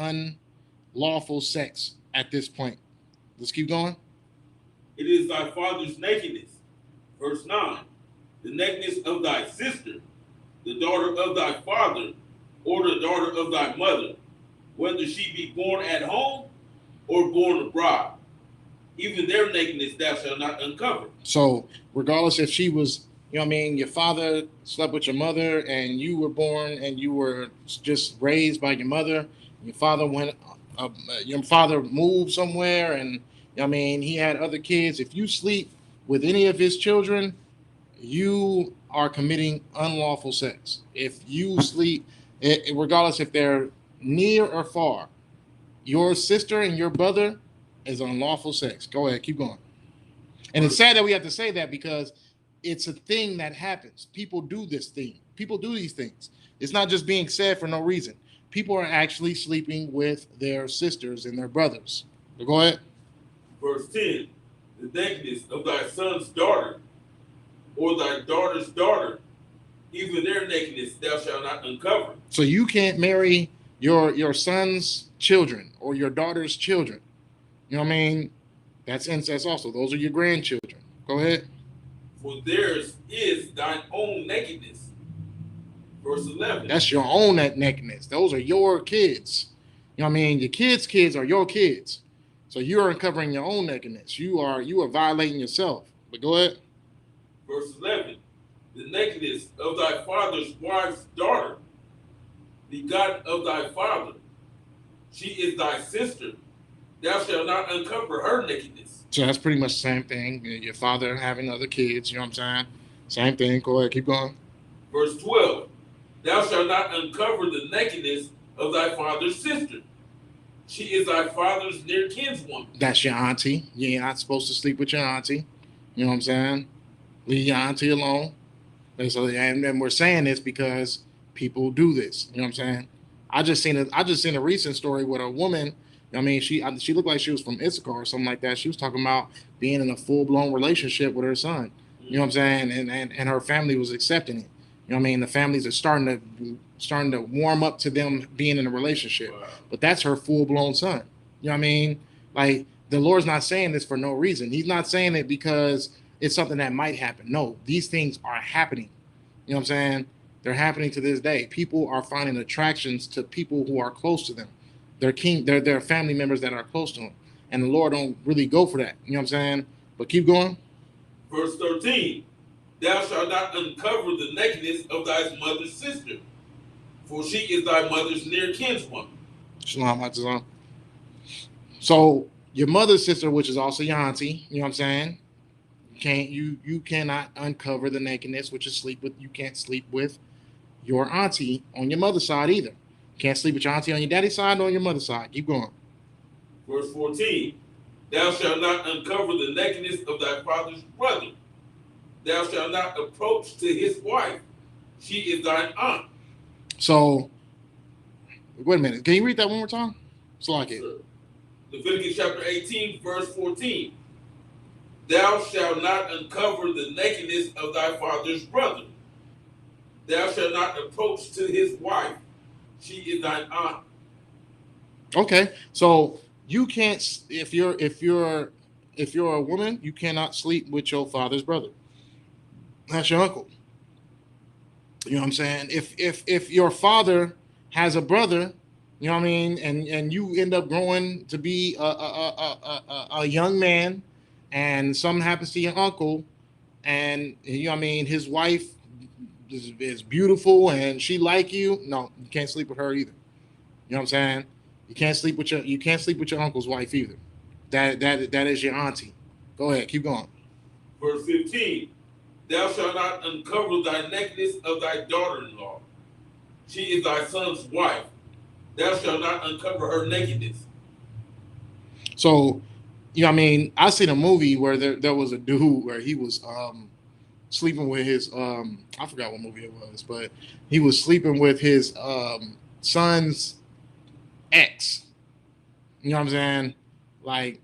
unlawful sex at this point. Let's keep going. It is thy father's nakedness. Verse 9. The nakedness of thy sister, the daughter of thy father, or the daughter of thy mother, whether she be born at home or born abroad. Even their nakedness thou shalt not uncover. So regardless if she was, your father slept with your mother and you were born and you were just raised by your mother, your father your father moved somewhere and, he had other kids. If you sleep with any of his children, you are committing unlawful sex. If you sleep, regardless if they're, near or far. Your sister and your brother is unlawful sex. Go ahead, keep going. And it's sad that we have to say that because it's a thing that happens. People do this thing. People do these things. It's not just being said for no reason. People are actually sleeping with their sisters and their brothers. So go ahead. Verse 10, the nakedness of thy son's daughter, or thy daughter's daughter, even their nakedness thou shalt not uncover. So you can't marry your son's children or your daughter's children. You know what I mean? That's incest also. Those are your grandchildren. Go ahead. For theirs is thine own nakedness. Verse 11. That's your own nakedness. Those are your kids. You know what I mean? Your kids are your kids. So you're uncovering your own nakedness. You are violating yourself. But go ahead. Verse 11. The nakedness of thy father's wife's daughter, begotten of thy father, she is thy sister. Thou shalt not uncover her nakedness. So that's pretty much the same thing. Your father having other kids, you know what I'm saying? Same thing. Go ahead, keep going. Verse 12. Thou shalt not uncover the nakedness of thy father's sister. She is thy father's near kinswoman. That's your auntie. You're not supposed to sleep with your auntie. You know what I'm saying? Leave your auntie alone. And we're saying this because people do this. You know what I'm saying? I just seen a recent story with a woman. I mean, she looked like she was from Issachar or something like that. She was talking about being in a full-blown relationship with her son. You know what I'm saying? And her family was accepting it. You know what I mean? The families are starting to warm up to them being in a relationship. Wow. But that's her full-blown son. You know what I mean? Like, the Lord's not saying this for no reason. He's not saying it because it's something that might happen. No, these things are happening. You know what I'm saying? They're happening to this day. People are finding attractions to people who are close to them. They're family members that are close to them. And the Lord don't really go for that. You know what I'm saying? But keep going. Verse 13. Thou shalt not uncover the nakedness of thy mother's sister, for she is thy mother's near kinswoman. Shalom. So your mother's sister, which is also your auntie, you know what I'm saying? You cannot uncover the nakedness, which is you can't sleep with your auntie on your mother's side either. You can't sleep with your auntie on your daddy's side or on your mother's side. Keep going. Verse 14. Thou shalt not uncover the nakedness of thy father's brother. Thou shalt not approach to his wife. She is thine aunt. So, wait a minute. Can you read that one more time? It's like it. Leviticus chapter 18, verse 14. Thou shalt not uncover the nakedness of thy father's brother. Thou shalt not approach to his wife. She is thine aunt. Okay, so you can't, if you're a woman, you cannot sleep with your father's brother. That's your uncle. You know what I'm saying? If your father has a brother, you know what I mean, and you end up growing to be a young man, and something happens to your uncle, and you know what I mean, his wife is beautiful and she like you, no, you can't sleep with her either. You know what I'm saying? You can't sleep with your uncle's wife either. That is your auntie. Go ahead, keep going. Verse 15. Thou shalt not uncover thy nakedness of thy daughter-in-law. She is thy son's wife. Thou shalt not uncover her nakedness. So, you know what I mean? I seen a movie where there was a dude where he was sleeping with his I forgot what movie it was, but he was sleeping with his son's ex. You know what I'm saying? Like,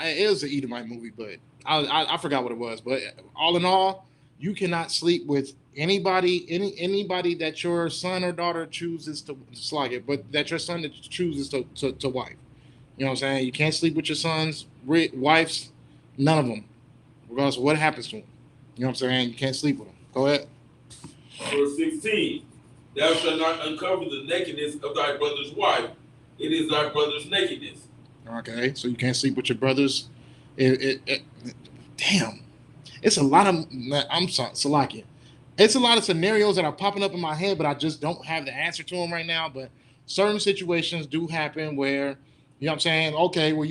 it was an Edomite movie, but I forgot what it was. But all in all, you cannot sleep with anybody that your son or daughter chooses to slag it, but that your son chooses to wife. You know what I'm saying? You can't sleep with your son's wives, none of them, regardless of what happens to them. You know what I'm saying? You can't sleep with them. Go ahead. Verse 16. Thou shalt not uncover the nakedness of thy brother's wife. It is thy brother's nakedness. Okay, so you can't sleep with your brothers. Damn. It's a lot of, I'm sorry, Salakia. It's a lot of scenarios that are popping up in my head, but I just don't have the answer to them right now. But certain situations do happen where, you know what I'm saying? Okay, well,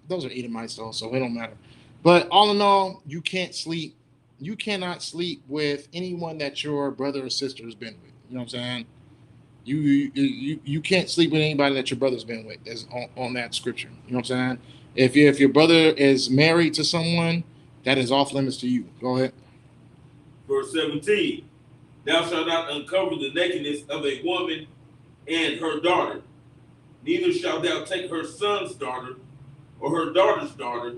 those are Edomites though, so it don't matter. But all in all, you cannot sleep with anyone that your brother or sister has been with. You know what I'm saying? You can't sleep with anybody that your brother's been with. That's on that scripture. You know what I'm saying? If your brother is married to someone, that is off limits to you. Go ahead. Verse 17. Thou shalt not uncover the nakedness of a woman and her daughter, neither shalt thou take her son's daughter or her daughter's daughter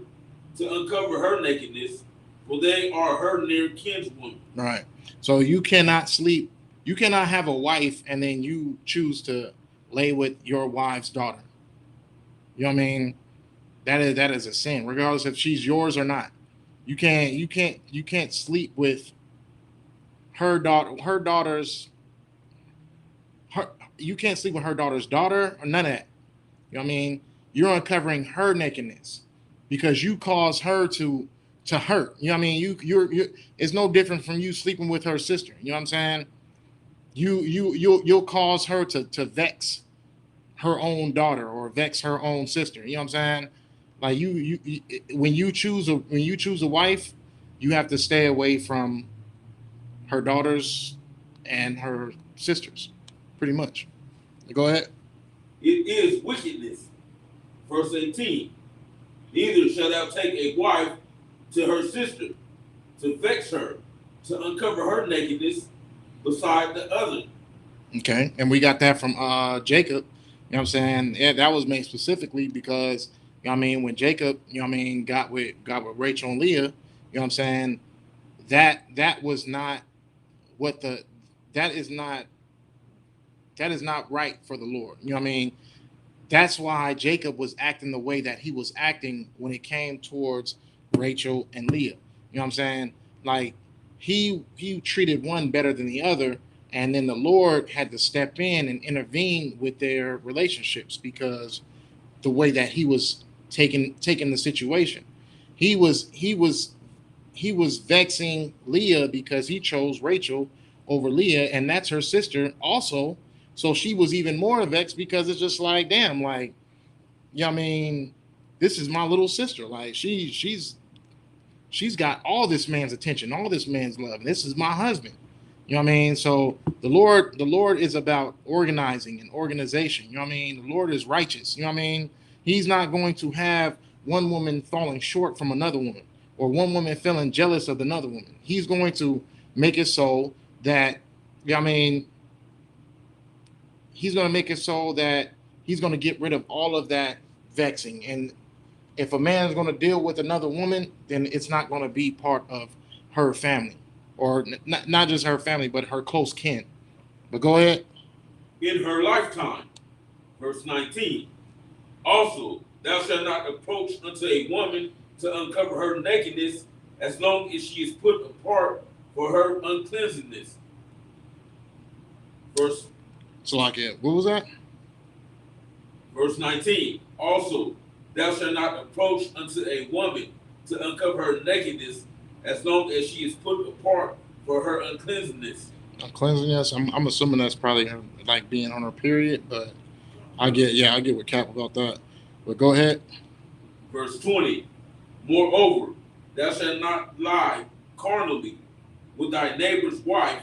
to uncover her nakedness, for they are her near kinswoman. Right. So you cannot sleep. You cannot have a wife and then you choose to lay with your wife's daughter. You know what I mean? That is a sin, regardless if she's yours or not. You can't sleep with her daughter. You can't sleep with her daughter's daughter or none of that. You know what I mean? You're uncovering her nakedness because you cause her to hurt. You know what I mean? You're it's no different from you sleeping with her sister. You know what I'm saying? You'll cause her to vex her own daughter or vex her own sister. You know what I'm saying? Like when you choose a wife, you have to stay away from her daughters and her sisters, pretty much. Go ahead. It is wickedness. Verse 18. Neither shalt thou take a wife to her sister, to vex her, to uncover her nakedness beside the other. Okay, and we got that from Jacob. You know what I'm saying? Yeah, that was made specifically because, you know what I mean, when Jacob, you know what I mean, got with Rachel and Leah, you know what I'm saying, that was not what that is not right for the Lord. You know what I mean? That's why Jacob was acting the way that he was acting when it came towards Rachel and Leah. You know what I'm saying? Like he treated one better than the other, and then the Lord had to step in and intervene with their relationships because the way that he was taking the situation. He was vexing Leah because he chose Rachel over Leah, and that's her sister also. So she was even more vexed because it's just like, damn, like, yeah, I mean, this is my little sister. Like she's got all this man's attention, all this man's love. This is my husband. You know what I mean? So the Lord is about organizing and organization. You know what I mean? The Lord is righteous. You know what I mean? He's not going to have one woman falling short from another woman or one woman feeling jealous of another woman. He's going to make it so that, you know what I mean, he's going to make it so that he's going to get rid of all of that vexing. And if a man is going to deal with another woman, then it's not going to be part of her family, or not just her family, but her close kin. But go ahead. In her lifetime, verse 19. Also, thou shalt not approach unto a woman to uncover her nakedness, as long as she is put apart for her uncleanness. Verse. So like it. What was that? Verse 19. Also, thou shalt not approach unto a woman to uncover her nakedness, as long as she is put apart for her uncleanness. Uncleanness. I'm assuming that's probably her, like being on her period, but I get with Cap about that. But go ahead. Verse 20. Moreover, thou shalt not lie carnally with thy neighbor's wife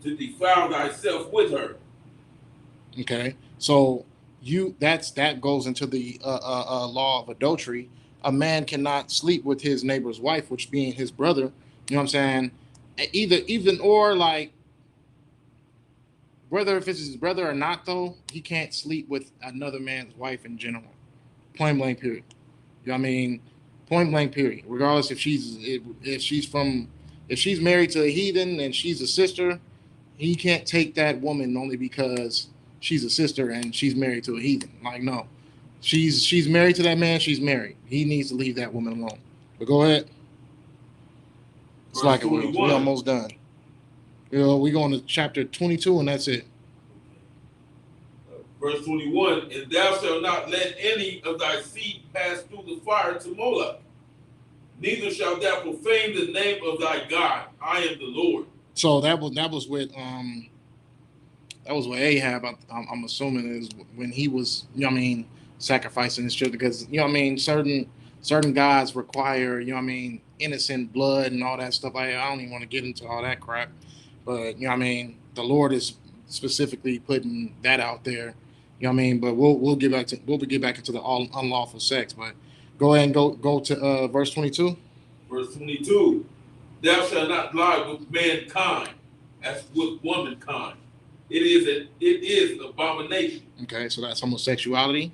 to defile thyself with her. Okay, so that goes into the law of adultery. A man cannot sleep with his neighbor's wife, which being his brother. You know what I'm saying? Even or like whether if it's his brother or not, though, he can't sleep with another man's wife in general. Point blank period. You know what I mean? Point blank period. Regardless if she's married to a heathen and she's a sister, he can't take that woman only because she's a sister and she's married to a heathen. Like, no. She's married to that man, she's married. He needs to leave that woman alone. But go ahead. It's like we're almost done. You know, we go on to chapter 22 and that's it. Verse 21, and thou shalt not let any of thy seed pass through the fire to Moloch, neither shalt thou profane the name of thy God. I am the Lord. So that was with Ahab. I'm assuming is when he was, you know what I mean, sacrificing his children, because you know what I mean, certain gods require, you know what I mean, innocent blood and all that stuff. I don't even want to get into all that crap, but you know what I mean, the Lord is specifically putting that out there. You know what I mean? But we'll get back into the all unlawful sex. But go ahead and go to verse 22. Verse 22. Thou shalt not lie with mankind as with womankind. It is abomination. Okay, so that's homosexuality.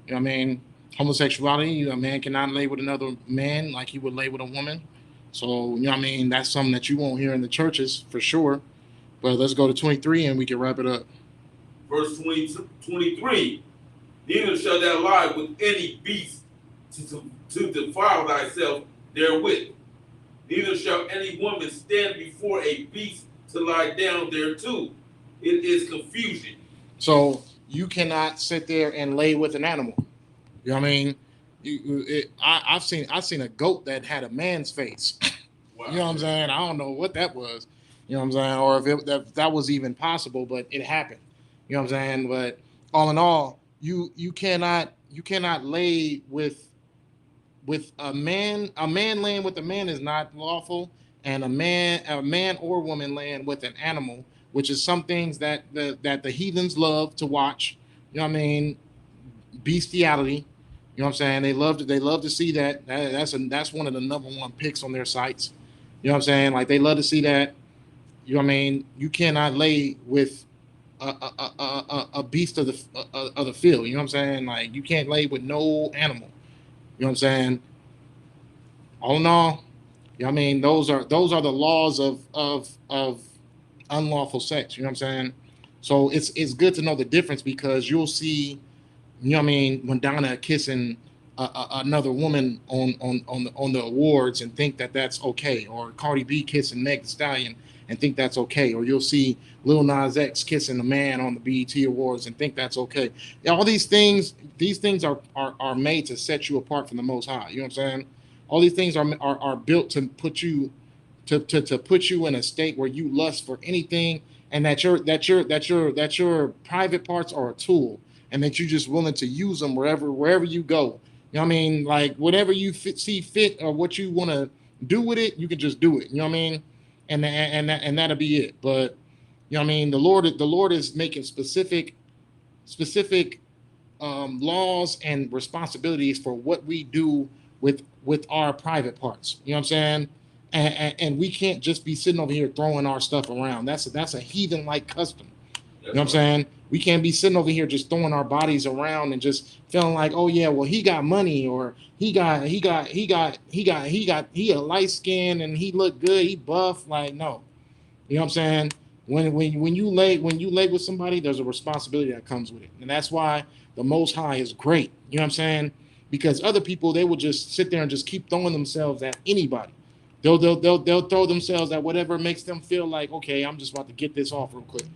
You know what I mean? Homosexuality, a man cannot lay with another man like he would lay with a woman. So, you know what I mean? That's something that you won't hear in the churches for sure. But let's go to 23 and we can wrap it up. Verse 23. Neither shalt thou lie with any beast to defile thyself therewith. Neither shall any woman stand before a beast to lie down thereto. It is confusion. So you cannot sit there and lay with an animal. You know what I mean? I've seen a goat that had a man's face. Wow. You know what I'm saying? I don't know what that was. You know what I'm saying? Or if that was even possible, but it happened. You know what I'm saying? But all in all, you cannot lay with a man. A man laying with a man is not lawful, and a man or woman laying with an animal, which is some things that the heathens love to watch. You know what I mean? Bestiality. You know what I'm saying? They love to see that. That's one of the number one picks on their sites. You know what I'm saying? Like they love to see that. You know what I mean? You cannot lay with a beast of the field. You know what I'm saying? Like you can't lay with no animal. You know what I'm saying? All in all, you know what I mean? Those are the laws of unlawful sex. You know what I'm saying? So it's good to know the difference because you'll see, you know what I mean, Madonna kissing another woman on the awards and think that that's okay, or Cardi B kissing Meg Thee Stallion and think that's okay, or you'll see Lil Nas X kissing a man on the BET Awards and think that's okay. All these things are made to set you apart from the Most High. You know what I'm saying? All these things are built to put you to put you in a state where you lust for anything, and that your private parts are a tool, and that you're just willing to use them wherever you go. You know what I mean? Like whatever you see fit or what you want to do with it, you can just do it. You know what I mean? And that'll be it. But you know what I mean? The Lord is making specific laws and responsibilities for what we do with our private parts. You know what I'm saying? And we can't just be sitting over here throwing our stuff around. That's a heathen-like custom. You know what I'm saying? We can't be sitting over here just throwing our bodies around and just feeling like, oh yeah, well he got money, or he a light skin and he look good, he buff. Like no, you know what I'm saying? When you lay with somebody, there's a responsibility that comes with it, and that's why the Most High is great. You know what I'm saying? Because other people, they will just sit there and just keep throwing themselves at anybody. They'll throw themselves at whatever makes them feel like, okay, I'm just about to get this off real quick.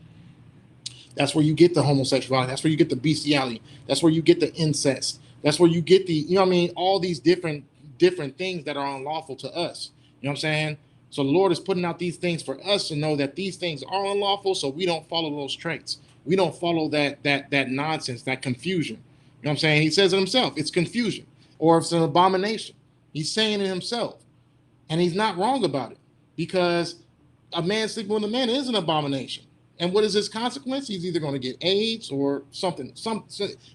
That's where you get the homosexuality. That's where you get the bestiality. That's where you get the incest. That's where you get the, you know what I mean, all these different things that are unlawful to us. You know what I'm saying? So the Lord is putting out these things for us to know that these things are unlawful, so we don't follow those traits. We don't follow that nonsense, that confusion. You know what I'm saying? He says it himself. It's confusion, or it's an abomination. He's saying it himself. And he's not wrong about it, because a man sleeping with a man is an abomination. And what is his consequence? He's either going to get AIDS or something.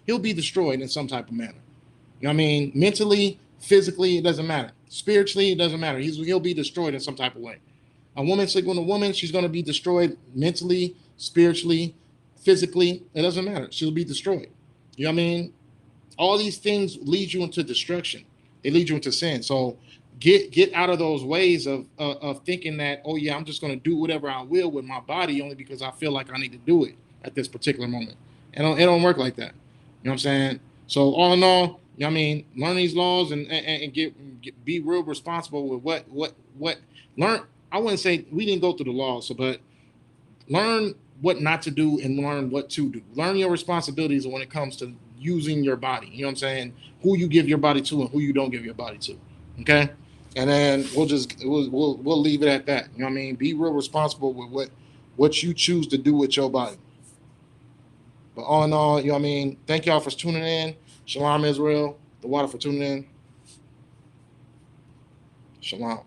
He'll be destroyed in some type of manner. You know what I mean? Mentally, physically, it doesn't matter. Spiritually, it doesn't matter. He'll be destroyed in some type of way. A woman sleeping with a woman, she's going to be destroyed mentally, spiritually, physically. It doesn't matter. She'll be destroyed. You know what I mean? All these things lead you into destruction. They lead you into sin. So get out of those ways of thinking that, oh yeah, I'm just going to do whatever I will with my body only because I feel like I need to do it at this particular moment. It don't work like that. You know what I'm saying? So all in all, you know what I mean, learn these laws and be real responsible with what learn. I wouldn't say we didn't go through the laws, but learn what not to do and learn what to do. Learn your responsibilities when it comes to using your body. You know what I'm saying? Who you give your body to and who you don't give your body to. Okay? And then we'll leave it at that. You know what I mean? Be real responsible with what you choose to do with your body. But all in all, you know what I mean? Thank y'all for tuning in. Shalom, Israel. The water for tuning in. Shalom.